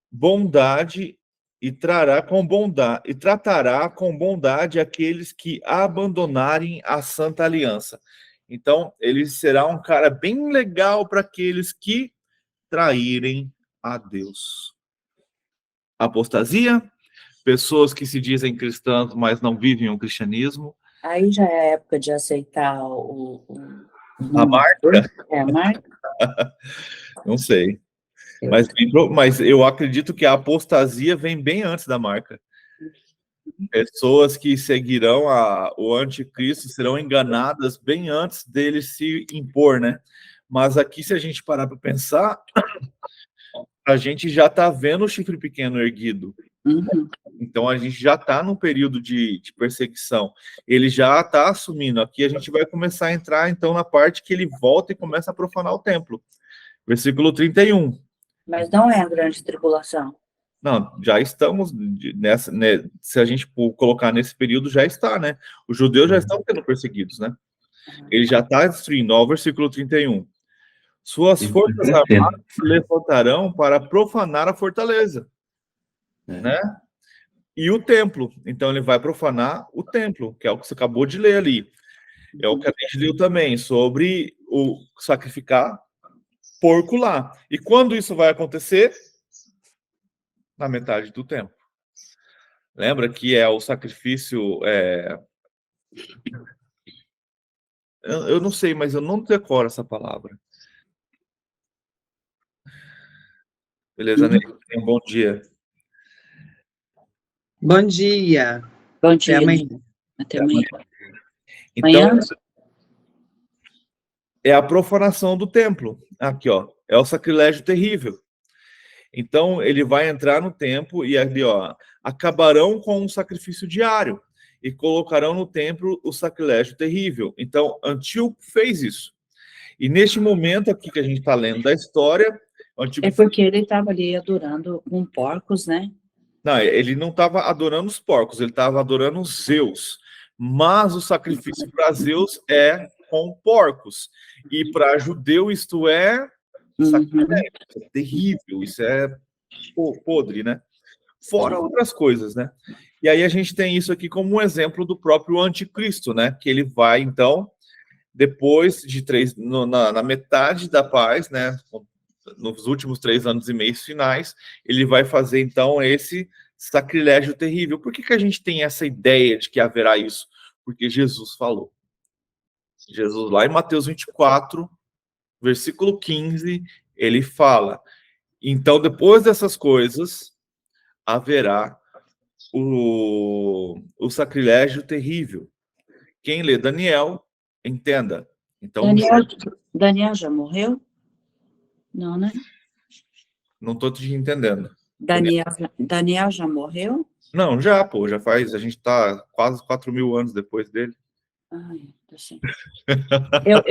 Speaker 1: bondade e tratará com bondade aqueles que abandonarem a Santa Aliança. Então, ele será um cara bem legal para aqueles que traírem a Deus. Apostasia, pessoas que se dizem cristãs, mas não vivem o cristianismo.
Speaker 2: Aí já é a época de aceitar
Speaker 1: A marca?
Speaker 2: A marca?
Speaker 1: Não sei. Mas eu acredito que a apostasia vem bem antes da marca. Pessoas que seguirão o anticristo serão enganadas bem antes dele se impor, né? Mas aqui, se a gente parar para pensar, a gente já está vendo o chifre pequeno erguido.
Speaker 2: Uhum.
Speaker 1: Então, a gente já está num período de perseguição. Ele já está assumindo. Aqui a gente vai começar a entrar, então, na parte que ele volta e começa a profanar o templo. Versículo 31.
Speaker 2: Mas não é a grande tribulação.
Speaker 1: Não, já estamos nessa, né? Se a gente colocar nesse período, já está, né? Os judeus já estão sendo perseguidos, né? Ele já está destruindo. Ó, o versículo 31. Suas forças armadas se levantarão para profanar a fortaleza, né? E o templo. Então, ele vai profanar o templo, que é o que você acabou de ler ali. É o que a gente leu também, sobre o sacrificar porco lá. E quando isso vai acontecer? Na metade do tempo. Lembra que é o sacrifício... Eu não sei, mas eu não decoro essa palavra. Beleza, Ney? Um bom dia.
Speaker 5: Bom dia.
Speaker 2: Bom
Speaker 5: Até
Speaker 2: dia.
Speaker 5: amanhã.
Speaker 2: Até amanhã.
Speaker 1: Então,
Speaker 2: Amanhã?
Speaker 1: é a profanação do templo. Aqui, ó. É o sacrilégio terrível. Então, ele vai entrar no templo e ali, ó, acabarão com um sacrifício diário e colocarão no templo o sacrilégio terrível. Então, Antíoco fez isso. E neste momento aqui que a gente está lendo da história... Antíoco...
Speaker 2: É porque ele estava ali adorando com porcos, né?
Speaker 1: Não, ele não estava adorando os porcos, ele estava adorando os Zeus. Mas o sacrifício para Zeus é com porcos. E para judeu isto é sacrilégio, isso é terrível, isso é podre, né? Fora outras coisas, né? E aí a gente tem isso aqui como um exemplo do próprio anticristo, né? Que ele vai, então, depois de na metade da paz, né? Nos últimos 3 anos e meio finais, ele vai fazer, então, esse sacrilégio terrível. Por que a gente tem essa ideia de que haverá isso? Porque Jesus falou. Jesus, lá em Mateus 24, versículo 15, ele fala: então, depois dessas coisas, haverá o sacrilégio terrível. Quem lê Daniel, entenda. Então,
Speaker 2: Daniel já morreu? Não, né?
Speaker 1: não estou te entendendo.
Speaker 2: Daniel já morreu?
Speaker 1: Não, já, pô, já faz. A gente está quase 4.000 anos depois dele.
Speaker 2: Ai, tá sim. Eu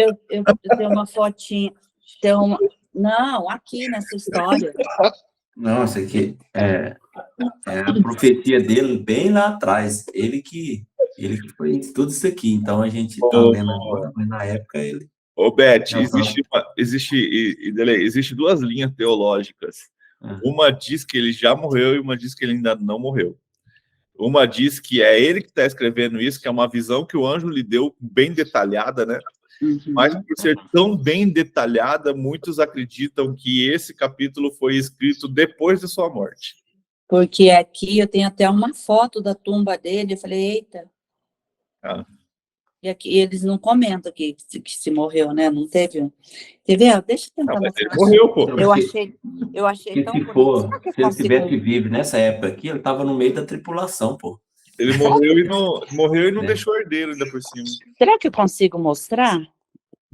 Speaker 2: tenho uma fotinha. Não, aqui nessa história.
Speaker 3: Não, isso aqui é a profecia dele bem lá atrás. Ele que fez tudo isso aqui. Então a gente está lendo agora, mas na época ele.
Speaker 1: Ô, Beth, existe 2 linhas teológicas. Uma diz que ele já morreu e uma diz que ele ainda não morreu. Uma diz que é ele que está escrevendo isso, que é uma visão que o anjo lhe deu bem detalhada, né? Mas por ser tão bem detalhada, muitos acreditam que esse capítulo foi escrito depois de sua morte.
Speaker 2: Porque aqui eu tenho até uma foto da tumba dele, eu falei, eita. E aqui eles não comentam que se morreu, né? Não teve. Teve? Deixa eu tentar
Speaker 1: mostrar. Ele morreu, pô.
Speaker 2: Eu achei tão
Speaker 3: bonito. Se ele tivesse vivo nessa época aqui, ele estava no meio da tripulação, pô.
Speaker 1: Ele morreu e não deixou herdeiro ainda por cima.
Speaker 2: Será que eu consigo mostrar?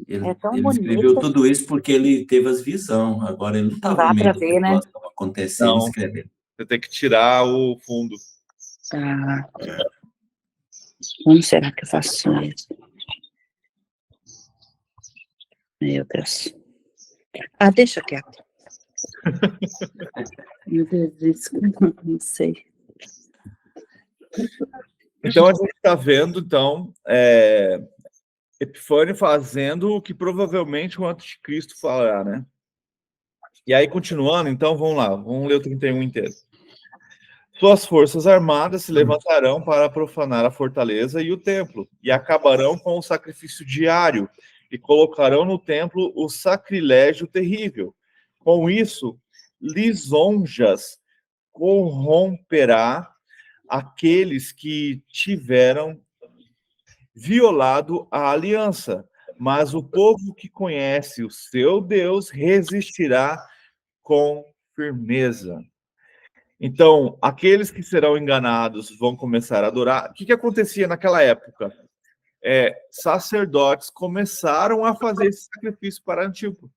Speaker 3: Ele escreveu tudo isso porque ele teve as visões. Agora ele não estava no meio da tripulação acontecendo e escrevendo.
Speaker 1: Você tem que tirar o fundo.
Speaker 2: Tá. Como será que eu faço isso? Meu Deus. Deixa quieto. Meu Deus, não sei.
Speaker 1: Então, a gente está vendo, então, Epifânio fazendo o que provavelmente o anticristo falará, né? E aí, continuando, então, vamos lá. Vamos ler o 31 inteiro. Suas forças armadas se levantarão para profanar a fortaleza e o templo, e acabarão com o sacrifício diário, e colocarão no templo o sacrilégio terrível. Com isso, lisonjas corromperá aqueles que tiveram violado a aliança, mas o povo que conhece o seu Deus resistirá com firmeza. Então, aqueles que serão enganados vão começar a adorar. O que acontecia naquela época? Sacerdotes começaram a fazer esse sacrifício para Antíoco.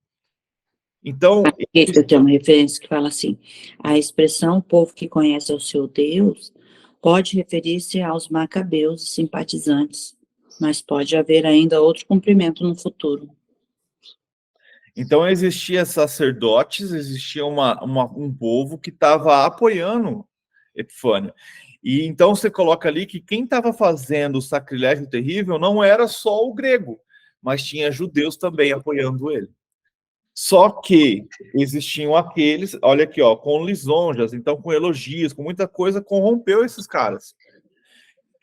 Speaker 1: Então,
Speaker 2: Eu tenho uma referência que fala assim, a expressão povo que conhece o seu Deus pode referir-se aos macabeus e simpatizantes, mas pode haver ainda outro cumprimento no futuro.
Speaker 1: então existia sacerdotes, existia um povo que estava apoiando Epifânio. E então você coloca ali que quem estava fazendo o sacrilégio terrível não era só o grego, mas tinha judeus também apoiando ele. Só que existiam aqueles, olha aqui, ó, com lisonjas, então com elogios, com muita coisa, corrompeu esses caras.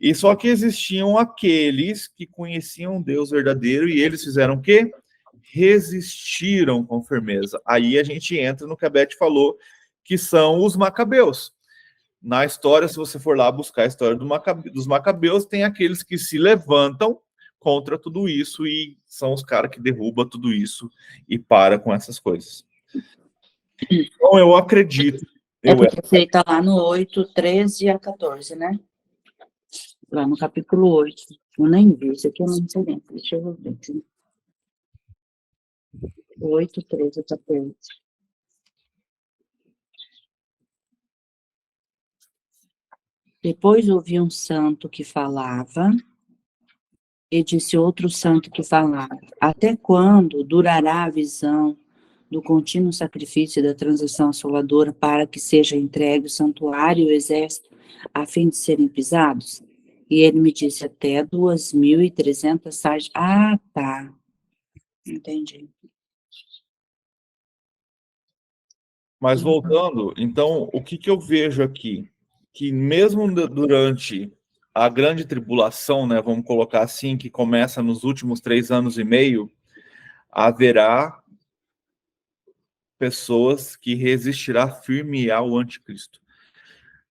Speaker 1: E só que existiam aqueles que conheciam Deus verdadeiro e eles fizeram o quê? Resistiram com firmeza. Aí a gente entra no que a Beth falou, que são os macabeus. Na história, se você for lá buscar a história dos macabeus, tem aqueles que se levantam contra tudo isso e são os caras que derrubam tudo isso e para com essas coisas. Então, eu acredito...
Speaker 2: Porque você está lá no 8, 13 a 14, né? Lá no capítulo 8. Eu nem vi, isso aqui eu não sei nem. Deixa eu ver. 8, 13 a 14. Depois ouvi um santo que falava, e disse outro santo que falava, até quando durará a visão do contínuo sacrifício da transação assoladora para que seja entregue o santuário e o exército a fim de serem pisados? E ele me disse até 2.300 sarjas. Ah, tá. Entendi.
Speaker 1: Mas voltando, então, o que eu vejo aqui? Que mesmo durante a grande tribulação, né, vamos colocar assim, que começa nos últimos 3 anos e meio, haverá pessoas que resistirá firme ao anticristo.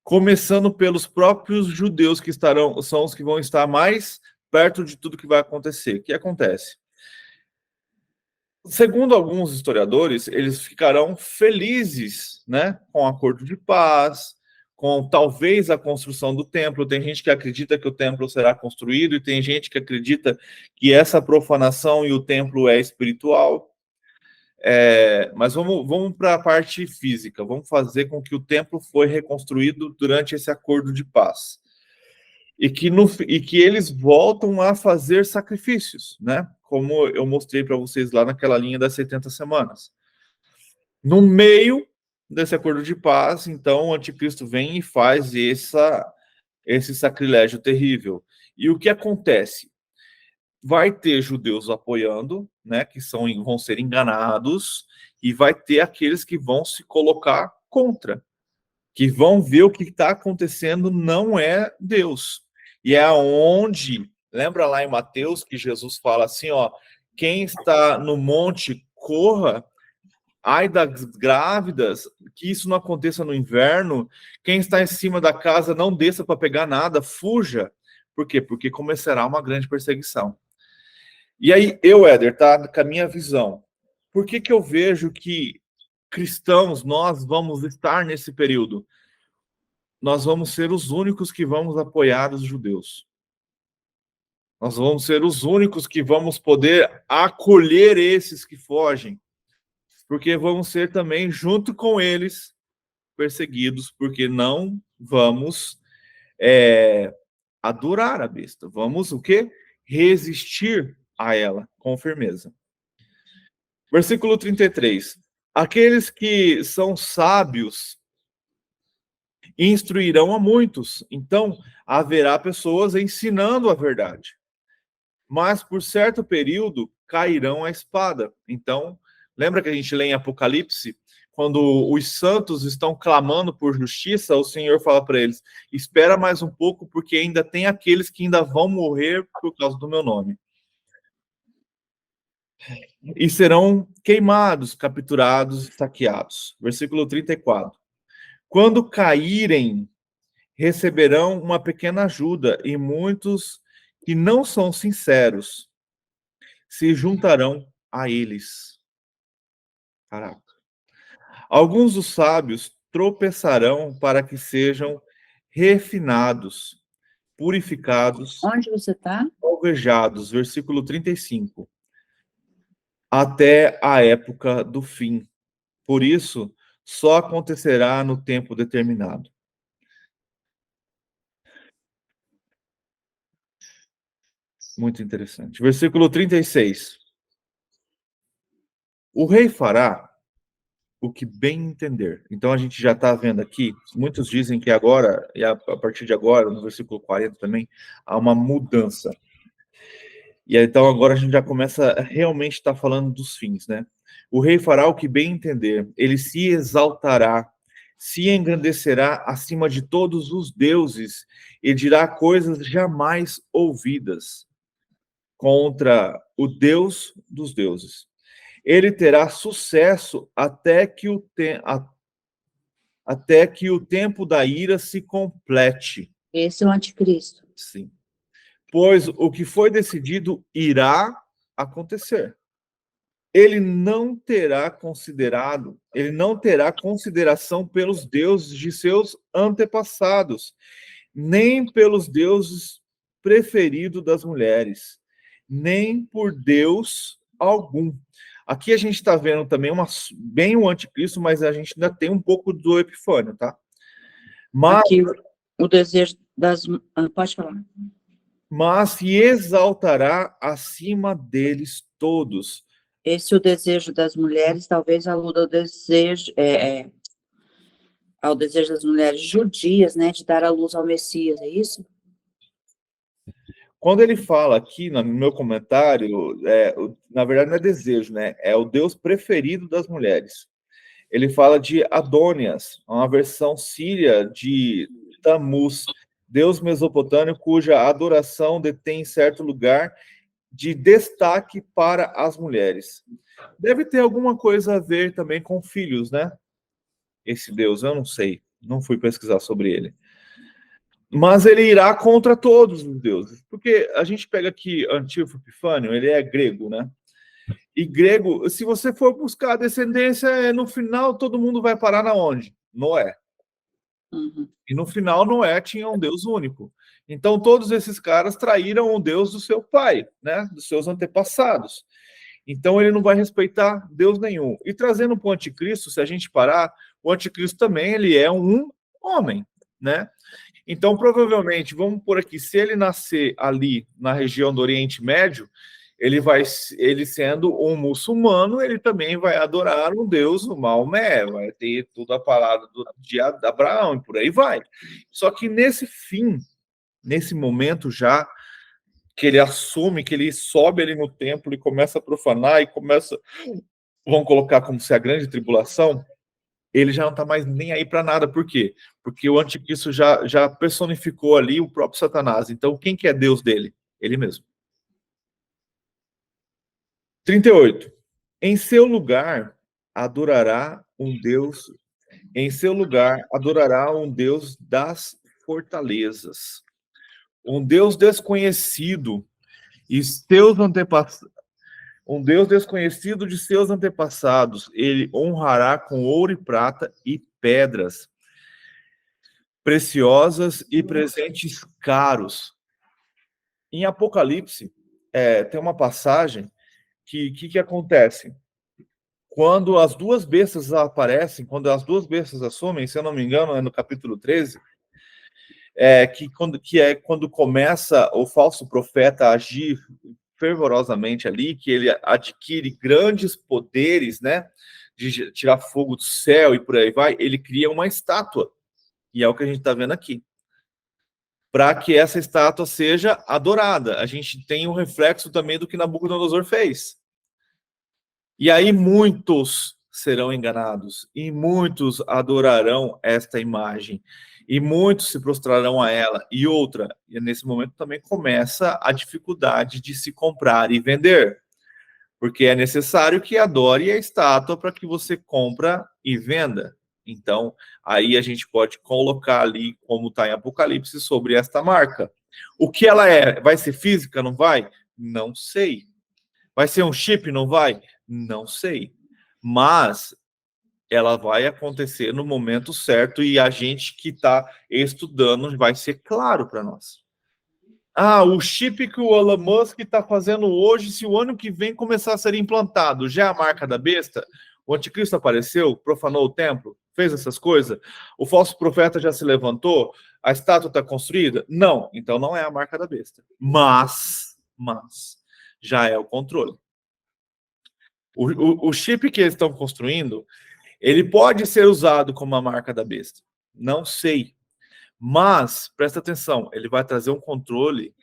Speaker 1: Começando pelos próprios judeus que são os que vão estar mais perto de tudo que vai acontecer. O que acontece? Segundo alguns historiadores, eles ficarão felizes, né, com o acordo de paz, com talvez a construção do templo. Tem gente que acredita que o templo será construído e tem gente que acredita que essa profanação e o templo é espiritual. Mas vamos para a parte física. Vamos fazer com que o templo foi reconstruído durante esse acordo de paz. E que eles voltam a fazer sacrifícios, né? Como eu mostrei para vocês lá naquela linha das 70 semanas. No meio desse acordo de paz, então, o anticristo vem e faz esse sacrilégio terrível. E o que acontece? Vai ter judeus apoiando, né, que vão ser enganados, e vai ter aqueles que vão se colocar contra, que vão ver o que está acontecendo não é Deus. E é onde, lembra lá em Mateus, que Jesus fala assim, ó, quem está no monte, corra, ai das grávidas, que isso não aconteça no inverno, quem está em cima da casa não desça para pegar nada, fuja. Por quê? Porque começará uma grande perseguição. E aí, Éder, tá com a minha visão. Por que eu vejo que cristãos, nós vamos estar nesse período? Nós vamos ser os únicos que vamos apoiar os judeus. Nós vamos ser os únicos que vamos poder acolher esses que fogem, porque vamos ser também, junto com eles, perseguidos, porque não vamos adorar a besta. Vamos o quê? Resistir a ela com firmeza. Versículo 33. Aqueles que são sábios instruirão a muitos. Então, haverá pessoas ensinando a verdade. Mas, por certo período, cairão a espada. Então, lembra que a gente lê em Apocalipse? Quando os santos estão clamando por justiça, o Senhor fala para eles, espera mais um pouco, porque ainda tem aqueles que ainda vão morrer por causa do meu nome. E serão queimados, capturados e saqueados. Versículo 34. Quando caírem, receberão uma pequena ajuda, e muitos que não são sinceros se juntarão a eles. Caraca. Alguns dos sábios tropeçarão para que sejam refinados, purificados,
Speaker 2: Onde você está?
Speaker 1: alvejados. Versículo 35. Até a época do fim. Por isso, só acontecerá no tempo determinado. Muito interessante. Versículo 36. O rei fará o que bem entender. Então, a gente já está vendo aqui, muitos dizem que agora, e a partir de agora, no versículo 40 também, há uma mudança. E então, agora a gente já começa a realmente estar falando dos fins, né? O rei fará o que bem entender, ele se exaltará, se engrandecerá acima de todos os deuses e dirá coisas jamais ouvidas contra o Deus dos deuses. Ele terá sucesso até que o tempo da ira se complete.
Speaker 2: Esse é o anticristo.
Speaker 1: Sim. Pois o que foi decidido irá acontecer. Ele não terá consideração pelos deuses de seus antepassados, nem pelos deuses preferidos das mulheres, nem por Deus algum. Aqui a gente está vendo também bem o anticristo, mas a gente ainda tem um pouco do Epifânio, tá? Mas,
Speaker 2: Aqui, o desejo das... Pode falar.
Speaker 1: Mas se exaltará acima deles todos.
Speaker 2: Esse o desejo das mulheres, talvez aluda ao desejo, ao desejo das mulheres judias, né, de dar à luz ao Messias, é isso?
Speaker 1: Quando ele fala aqui no meu comentário, na verdade não é desejo, né? É o Deus preferido das mulheres. Ele fala de Adônias, uma versão síria de Tammuz, Deus mesopotâmio cuja adoração detém certo lugar de destaque para as mulheres. Deve ter alguma coisa a ver também com filhos, né? Esse Deus, eu não sei, não fui pesquisar sobre ele. Mas ele irá contra todos os deuses, porque a gente pega aqui Antíoco Epifânio, ele é grego, né? E grego, se você for buscar a descendência, no final todo mundo vai parar na onde? Noé.
Speaker 2: Uhum.
Speaker 1: E no final Noé tinha um Deus único. Então todos esses caras traíram o Deus do seu pai, né? Dos seus antepassados. Então ele não vai respeitar Deus nenhum. E trazendo para o anticristo, se a gente parar, o anticristo também ele é um homem, né? Então provavelmente, vamos por aqui, se ele nascer ali na região do Oriente Médio, ele sendo um muçulmano, ele também vai adorar um Deus, o Maomé, vai ter toda a palavra de Abraão e por aí vai. Só que nesse momento já, que ele assume, que ele sobe ali no templo e começa a profanar e vamos colocar como se a grande tribulação, ele já não está mais nem aí para nada. Por quê? Porque o anticristo já personificou ali o próprio Satanás. Então, quem que é Deus dele? Ele mesmo. 38. Em seu lugar adorará um Deus das fortalezas. Um Deus desconhecido e um Deus desconhecido de seus antepassados. Ele honrará com ouro e prata e pedras preciosas e presentes caros. Em Apocalipse, tem uma passagem que acontece? Quando as duas bestas aparecem, quando as duas bestas assumem, se eu não me engano, é no capítulo 13, quando começa o falso profeta a agir fervorosamente ali, que ele adquire grandes poderes, né, de tirar fogo do céu e por aí vai, ele cria uma estátua, e é o que a gente está vendo aqui, para que essa estátua seja adorada. A gente tem um reflexo também do que Nabucodonosor fez. E aí muitos serão enganados, e muitos adorarão esta imagem, e muitos se prostrarão a ela. E nesse momento também começa a dificuldade de se comprar e vender, porque é necessário que adore a estátua para que você compra e venda. Então, aí a gente pode colocar ali, como está em Apocalipse, sobre esta marca. O que ela é? Vai ser física, não vai? Não sei. Vai ser um chip, não vai? Não sei. Mas ela vai acontecer no momento certo e a gente que está estudando vai ser claro para nós. O chip que o Elon Musk está fazendo hoje, se o ano que vem começar a ser implantado, já é a marca da besta? O anticristo apareceu, profanou o templo, fez essas coisas? O falso profeta já se levantou? A estátua está construída? Não. Então não é a marca da besta. Mas já é o controle. O chip que eles estão construindo, ele pode ser usado como a marca da besta. Não sei. Mas, presta atenção, ele vai trazer um controle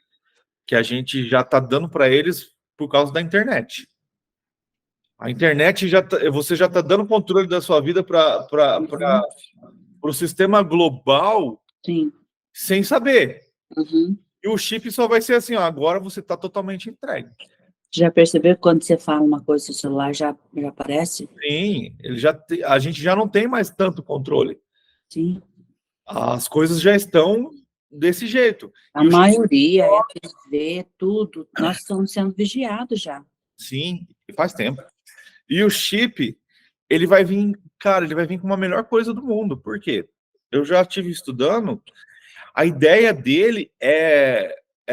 Speaker 1: que a gente já está dando para eles por causa da internet. A internet, você já está dando controle da sua vida para o sistema global.
Speaker 2: Sim.
Speaker 1: Sem saber.
Speaker 2: Uhum.
Speaker 1: E o chip só vai ser assim, ó, agora você está totalmente entregue.
Speaker 2: Já percebeu que quando você fala uma coisa no celular, já aparece?
Speaker 1: Sim, a gente já não tem mais tanto controle.
Speaker 2: Sim.
Speaker 1: As coisas já estão desse jeito.
Speaker 2: A maioria é TV, tudo. Nós estamos sendo vigiados já.
Speaker 1: Sim, faz tempo. E o chip, ele vai vir, cara, ele vai vir com uma melhor coisa do mundo. Por quê? Eu já estive estudando, a ideia dele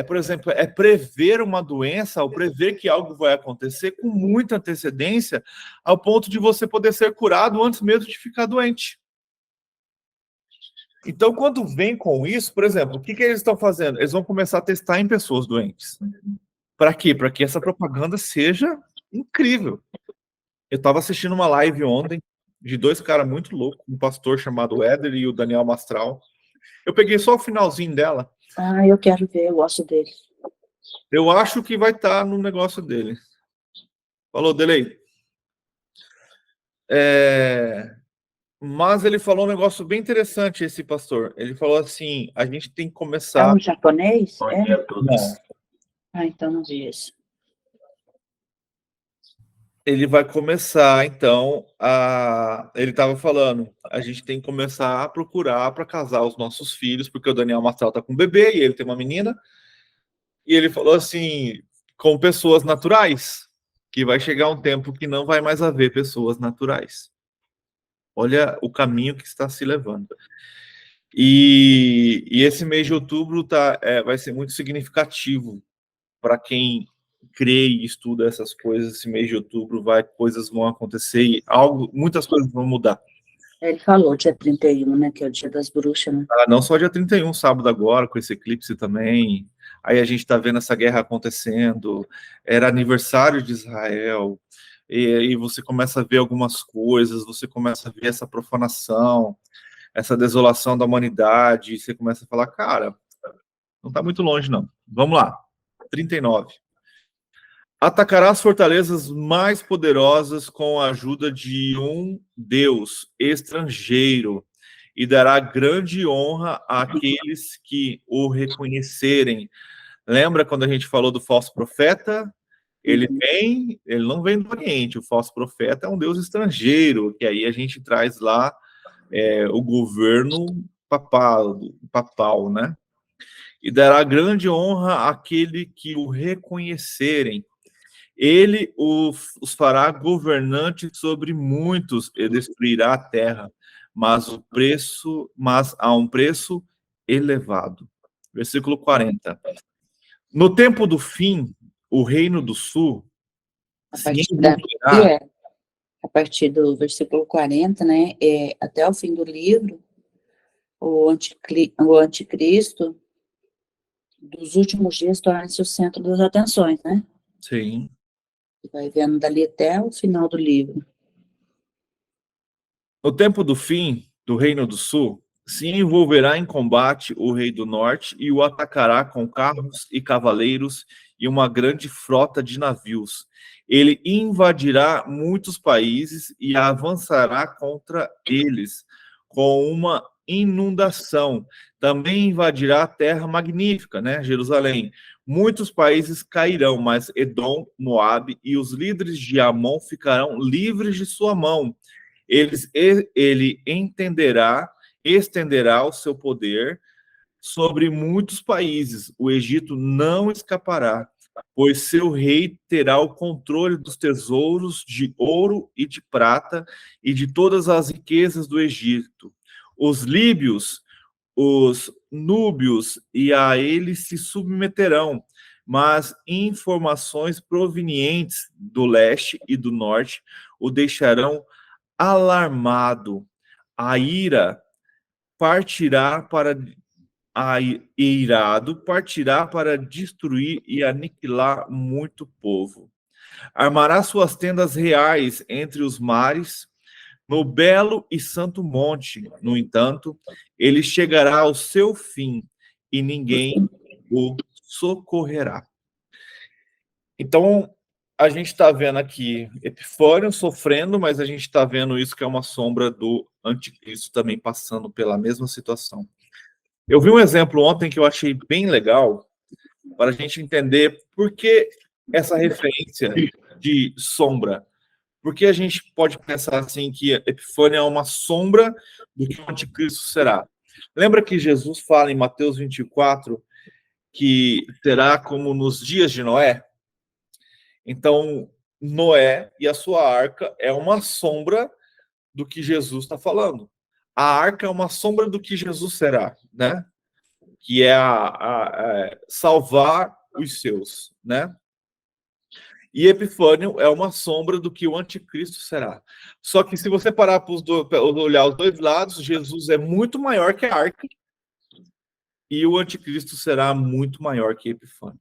Speaker 1: por exemplo, é prever uma doença, ou prever que algo vai acontecer com muita antecedência, ao ponto de você poder ser curado antes mesmo de ficar doente. Então, quando vem com isso, por exemplo, o que eles estão fazendo? Eles vão começar a testar em pessoas doentes. Para quê? Para que essa propaganda seja incrível. Eu estava assistindo uma live ontem de dois caras muito loucos, um pastor chamado Éder e o Daniel Mastral. Eu peguei só o finalzinho dela.
Speaker 2: Ah, eu quero ver, eu gosto dele.
Speaker 1: Eu acho que vai estar no negócio dele. Falou, Delei. Mas ele falou um negócio bem interessante, esse pastor. Ele falou assim, a gente tem que começar...
Speaker 2: É um japonês?
Speaker 1: Não.
Speaker 2: Ah, então não vi isso.
Speaker 1: Ele vai começar, então, ele estava falando, a gente tem que começar a procurar para casar os nossos filhos, porque o Daniel Mastral está com um bebê e ele tem uma menina. E ele falou assim, com pessoas naturais, que vai chegar um tempo que não vai mais haver pessoas naturais. Olha o caminho que está se levando. E esse mês de outubro vai ser muito significativo para quem crê e estuda essas coisas. Esse mês de outubro coisas vão acontecer e muitas coisas vão mudar.
Speaker 2: Ele falou dia 31, né, que é o dia das bruxas, né?
Speaker 1: Não só dia 31, sábado agora, com esse eclipse também. Aí a gente está vendo essa guerra acontecendo. Era aniversário de Israel. E aí você começa a ver algumas coisas, você começa a ver essa profanação, essa desolação da humanidade. E você começa a falar, cara, não está muito longe, não. Vamos lá. 39. Atacará as fortalezas mais poderosas com a ajuda de um Deus estrangeiro e dará grande honra àqueles que o reconhecerem. Lembra quando a gente falou do falso profeta? Ele não vem do Oriente, o falso profeta é um Deus estrangeiro, que aí a gente traz lá o governo papal, né? E dará grande honra àquele que o reconhecerem. Ele os fará governantes sobre muitos e destruirá a terra, mas há um preço elevado. Versículo 40. No tempo do fim, o reino do sul
Speaker 2: a partir do versículo 40, né, até o fim do livro, o anticristo dos últimos dias torna-se o centro das atenções, né?
Speaker 1: Sim.
Speaker 2: Vai vendo dali até o final do livro.
Speaker 1: No tempo do fim do reino do sul, se envolverá em combate o rei do norte e o atacará com carros e cavaleiros e uma grande frota de navios. Ele invadirá muitos países e avançará contra eles com uma inundação. Também invadirá a terra magnífica, né, Jerusalém. Muitos países cairão, mas Edom, Moabe e os líderes de Amon ficarão livres de sua mão. Ele estenderá o seu poder sobre muitos países. O Egito não escapará, pois seu rei terá o controle dos tesouros de ouro e de prata e de todas as riquezas do Egito. Os líbios, os núbios e a ele se submeterão, mas informações provenientes do leste e do norte o deixarão alarmado, a ira partirá para irado, partirá para destruir e aniquilar muito povo. Armará suas tendas reais entre os mares, no belo e santo monte. No entanto, ele chegará ao seu fim e ninguém o socorrerá. Então, a gente está vendo aqui Epifânio sofrendo, mas a gente está vendo isso que é uma sombra do anticristo também passando pela mesma situação. Eu vi um exemplo ontem que eu achei bem legal para a gente entender por que essa referência de sombra. Porque a gente pode pensar assim que Epifânio é uma sombra do que o anticristo será. Lembra que Jesus fala em Mateus 24 que será como nos dias de Noé? Então, Noé e a sua arca é uma sombra do que Jesus está falando. A arca é uma sombra do que Jesus será, né? Que é salvar os seus, né? E Epifânio é uma sombra do que o anticristo será. Só que se você parar para olhar os dois lados, Jesus é muito maior que a arca e o anticristo será muito maior que Epifânio.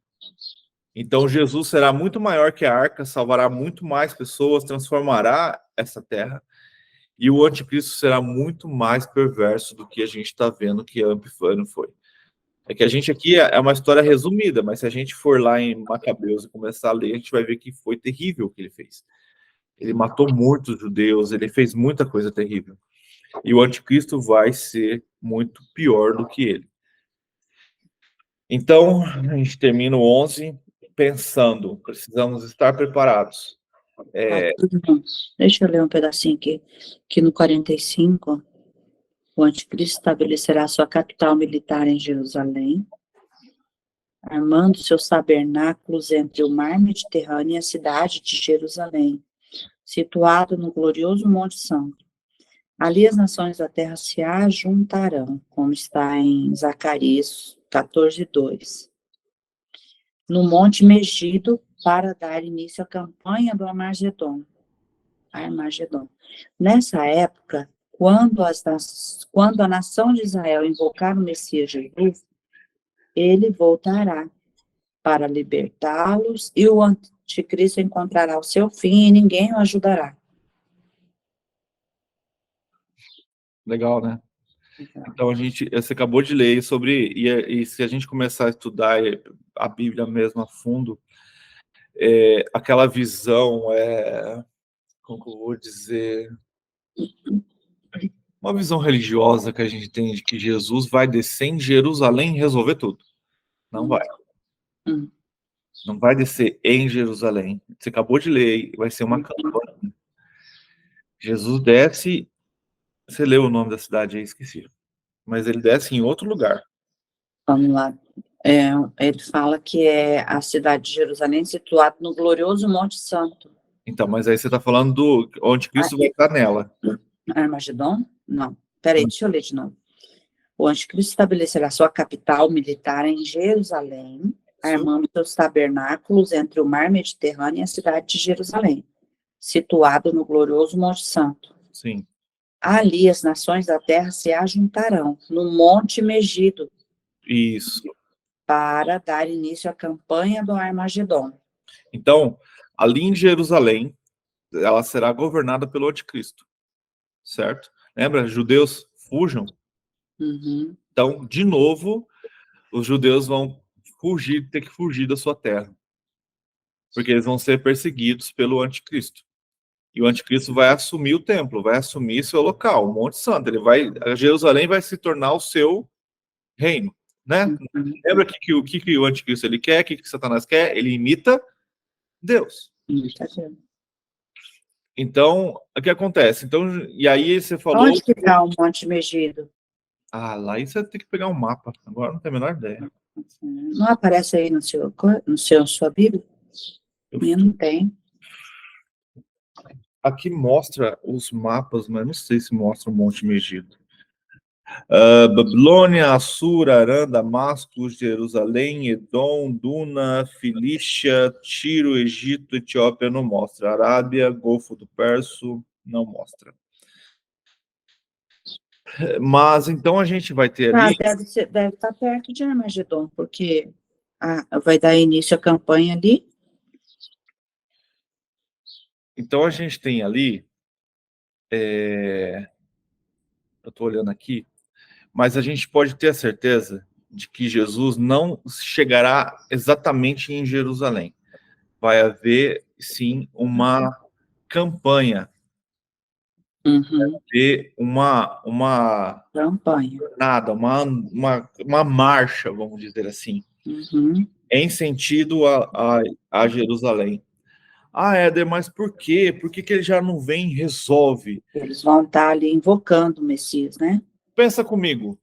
Speaker 1: Então Jesus será muito maior que a arca, salvará muito mais pessoas, transformará essa terra, e o anticristo será muito mais perverso do que a gente está vendo que Epifânio foi. É que a gente aqui é uma história resumida, mas se a gente for lá em Macabeus e começar a ler, a gente vai ver que foi terrível o que ele fez. Ele matou muitos judeus, ele fez muita coisa terrível. E o anticristo vai ser muito pior do que ele. Então, a gente termina o 11 pensando, precisamos estar preparados.
Speaker 2: Deixa eu ler um pedacinho aqui, que no 45, o anticristo estabelecerá sua capital militar em Jerusalém, armando seus tabernáculos entre o mar Mediterrâneo e a cidade de Jerusalém, situado no glorioso Monte Santo. Ali as nações da terra se ajuntarão, como está em Zacarias 14:2. No Monte Megido, para dar início à campanha do Armagedon. Nessa época, quando a nação de Israel invocar o Messias Jesus, ele voltará para libertá-los e o anticristo encontrará o seu fim e ninguém o ajudará.
Speaker 1: Legal, né? Então você acabou de ler sobre, e se a gente começar a estudar a Bíblia mesmo a fundo, aquela visão, como eu vou dizer, uma visão religiosa que a gente tem de que Jesus vai descer em Jerusalém e resolver tudo. Não vai. Não vai descer em Jerusalém. Você acabou de ler, vai ser uma campanha. Jesus desce, você leu o nome da cidade aí, esqueci. Mas ele desce em outro lugar.
Speaker 2: Vamos lá. Ele fala que é a cidade de Jerusalém situada no glorioso Monte Santo.
Speaker 1: Então, mas aí você está falando do onde Cristo vai estar nela.
Speaker 2: Armagedon? Não. Peraí, deixa eu ler de novo. O anticristo estabelecerá sua capital militar em Jerusalém, armando seus tabernáculos entre o mar Mediterrâneo e a cidade de Jerusalém, situado no glorioso Monte Santo.
Speaker 1: Sim.
Speaker 2: Ali as nações da terra se ajuntarão, no Monte Megido.
Speaker 1: Isso.
Speaker 2: Para dar início à campanha do Armagedon.
Speaker 1: Então, ali em Jerusalém, ela será governada pelo anticristo. Certo? Lembra? Judeus fujam.
Speaker 2: Uhum.
Speaker 1: Então, de novo, os judeus vão ter que fugir da sua terra. Porque eles vão ser perseguidos pelo anticristo. E o anticristo vai assumir o templo, vai assumir seu local, o Monte Santo. Jerusalém vai se tornar o seu reino, né?
Speaker 2: Uhum.
Speaker 1: Lembra o que o anticristo ele quer, o que Satanás quer? Ele imita Deus. Então, o que acontece? Então, e aí você falou...
Speaker 2: Onde que está o Monte Megido?
Speaker 1: Lá aí você tem que pegar um mapa. Agora não tenho a menor ideia.
Speaker 2: Não aparece aí sua Bíblia? Minha não tem.
Speaker 1: Aqui mostra os mapas, mas não sei se mostra o Monte Megido. Babilônia, Assur, Arã, Damasco, Jerusalém, Edom, Duna, Filístia, Tiro, Egito, Etiópia não mostra. Arábia, Golfo do Perso, Não mostra. Mas então a gente vai ter
Speaker 2: Ah,
Speaker 1: ali.
Speaker 2: deve estar perto de Armagedon, porque vai dar início à campanha ali.
Speaker 1: Então a gente tem ali. Eu estou olhando aqui, mas a gente pode ter a certeza de que Jesus não chegará exatamente em Jerusalém. Vai haver, sim, uma campanha,
Speaker 2: Uhum.
Speaker 1: uma
Speaker 2: Campanha.
Speaker 1: nada, uma marcha, vamos dizer assim,
Speaker 2: Uhum.
Speaker 1: em sentido a Jerusalém. Ah, Éder, mas por quê? Por que ele já não vem e resolve?
Speaker 2: Eles vão estar ali invocando o Messias, né?
Speaker 1: Pensa comigo.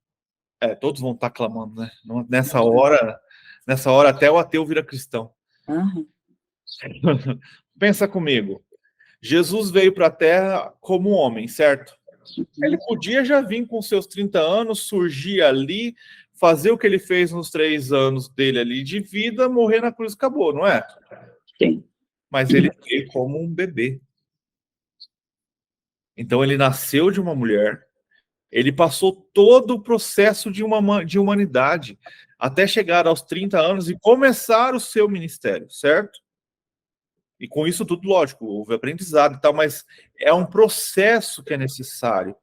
Speaker 1: Todos vão estar clamando, né? Nessa hora até o ateu vira cristão.
Speaker 2: Uhum.
Speaker 1: Pensa comigo. Jesus veio para a Terra como homem, certo? Ele podia já vir com seus 30 anos, surgir ali, fazer o que ele fez nos 3 anos dele ali de vida, morrer na cruz e acabou, não é?
Speaker 2: Sim.
Speaker 1: Mas ele veio como um bebê. Então ele nasceu de uma mulher, ele passou todo o processo de humanidade até chegar aos 30 anos e começar o seu ministério, certo? E com isso tudo, lógico, houve aprendizado e tal, mas é um processo que é necessário.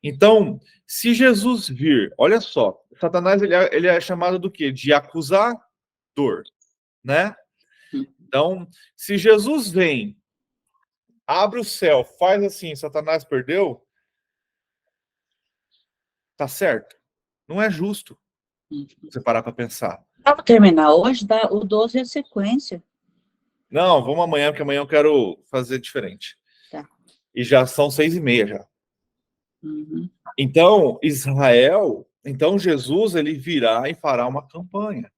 Speaker 1: Então, se Jesus vir, olha só, Satanás ele é chamado do quê? De acusador, né? Então, se Jesus vem, abre o céu, faz assim, Satanás perdeu, tá certo? Não é justo você parar para pensar.
Speaker 2: Vamos terminar hoje, o 12 é a sequência.
Speaker 1: Não, vamos amanhã, porque amanhã eu quero fazer diferente.
Speaker 2: Tá.
Speaker 1: E já são 6:30 já.
Speaker 2: Uhum.
Speaker 1: Então, então Jesus, ele virá e fará uma campanha.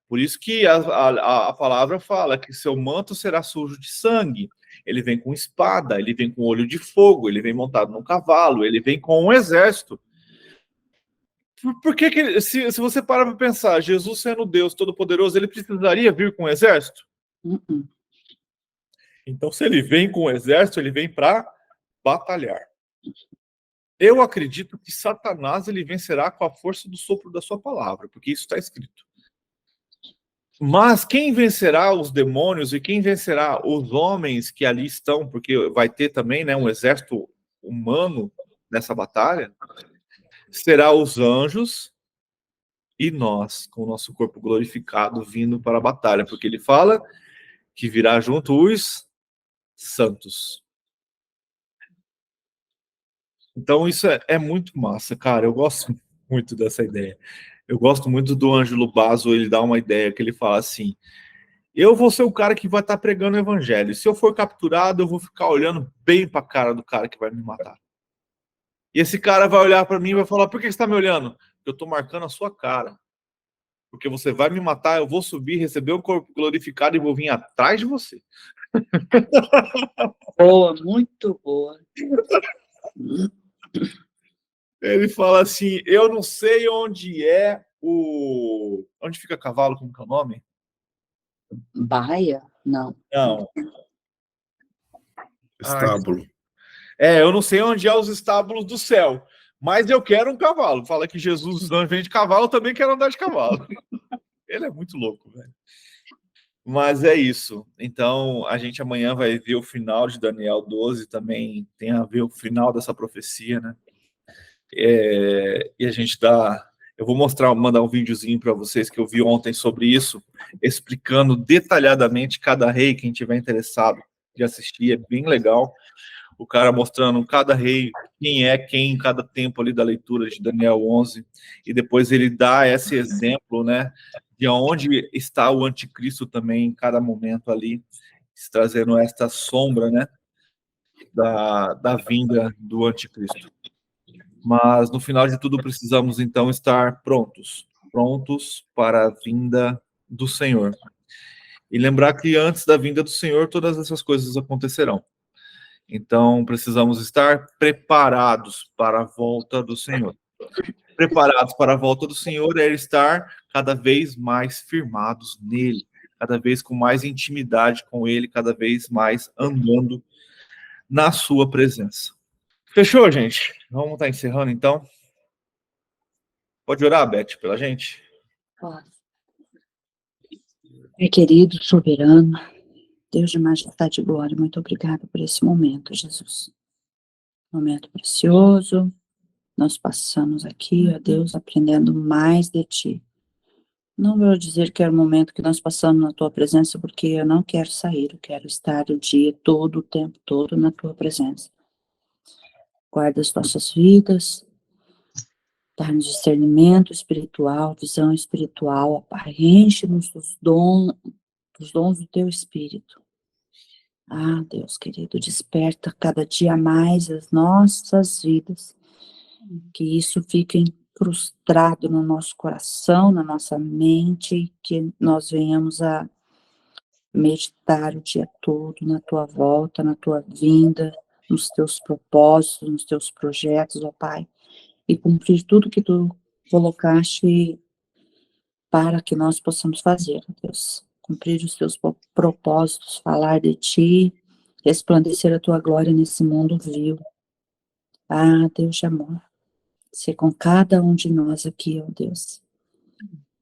Speaker 1: Por isso que a palavra fala que seu manto será sujo de sangue. Ele vem com espada, ele vem com olho de fogo, ele vem montado num cavalo, ele vem com um exército. Por que se você parar para pensar, Jesus sendo Deus Todo-Poderoso, ele precisaria vir com um exército?
Speaker 2: Uhum.
Speaker 1: Então, se ele vem com um exército, ele vem para batalhar. Eu acredito que Satanás ele vencerá com a força do sopro da sua palavra, porque isso está escrito. Mas quem vencerá os demônios e quem vencerá os homens que ali estão, porque vai ter também, né, um exército humano nessa batalha, será os anjos e nós, com o nosso corpo glorificado, vindo para a batalha, porque ele fala que virá junto os santos. Então isso é muito massa, cara. Eu gosto muito dessa ideia. Eu gosto muito do Ângelo Basso, ele dá uma ideia que ele fala assim: eu vou ser o cara que vai estar pregando o evangelho. Se eu for capturado, eu vou ficar olhando bem para a cara do cara que vai me matar. E esse cara vai olhar para mim e vai falar: por que você está me olhando? Eu estou marcando a sua cara. Porque você vai me matar, eu vou subir, receber o corpo glorificado e vou vir atrás de você.
Speaker 2: Boa, muito boa.
Speaker 1: Ele fala assim: eu não sei onde é o... Onde fica cavalo, como que é o nome?
Speaker 2: Baia? Não.
Speaker 1: Não.
Speaker 6: Estábulo.
Speaker 1: Eu não sei onde é os estábulos do céu, mas eu quero um cavalo. Fala que Jesus não vem de cavalo, eu também quero andar de cavalo. Ele é muito louco, velho. Mas é isso. Então, a gente amanhã vai ver o final de Daniel 12, também tem a ver o final dessa profecia, né? E a gente dá... Eu vou mandar um videozinho para vocês que eu vi ontem sobre isso, explicando detalhadamente cada rei, quem tiver interessado de assistir, é bem legal. O cara mostrando cada rei, quem é quem em cada tempo ali da leitura de Daniel 11, e depois ele dá esse exemplo, né, de onde está o anticristo também em cada momento ali, trazendo esta sombra, né, da vinda do anticristo. Mas no final de tudo precisamos então estar prontos para a vinda do Senhor. E lembrar que antes da vinda do Senhor todas essas coisas acontecerão. Então, precisamos estar preparados para a volta do Senhor. Preparados para a volta do Senhor é estar cada vez mais firmados nele, cada vez com mais intimidade com ele, cada vez mais andando na sua presença. Fechou, gente? Vamos estar encerrando, então. Pode orar, Beth, pela gente?
Speaker 2: Pai querido, soberano, Deus de majestade e glória, muito obrigada por esse momento, Jesus. Momento precioso, nós passamos aqui, ó Deus, aprendendo mais de Ti. Não vou dizer que é o momento que nós passamos na Tua presença, porque eu não quero sair, eu quero estar o dia todo, o tempo todo na Tua presença. Guarda as nossas vidas, dá-nos discernimento espiritual, visão espiritual, ó Pai, enche-nos dos dons do Teu Espírito. Ah, Deus querido, desperta cada dia mais as nossas vidas, que isso fique incrustado no nosso coração, na nossa mente, que nós venhamos a meditar o dia todo na Tua volta, na Tua vinda, nos Teus propósitos, nos Teus projetos, ó Pai, e cumprir tudo que Tu colocaste para que nós possamos fazer, ó Deus. Cumprir os Teus propósitos, falar de Ti, resplandecer a Tua glória nesse mundo vil. Ah, Deus de amor, ser com cada um de nós aqui, ó Deus.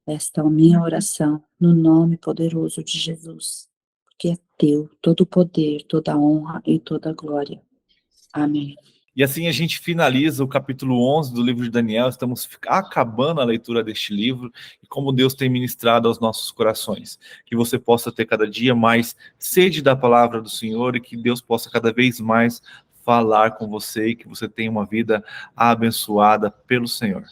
Speaker 2: Esta é a minha oração, no nome poderoso de Jesus, porque é Teu todo o poder, toda a honra e toda a glória. Amém.
Speaker 1: E assim a gente finaliza o capítulo 11 do livro de Daniel. Estamos acabando a leitura deste livro e como Deus tem ministrado aos nossos corações. Que você possa ter cada dia mais sede da palavra do Senhor e que Deus possa cada vez mais falar com você e que você tenha uma vida abençoada pelo Senhor.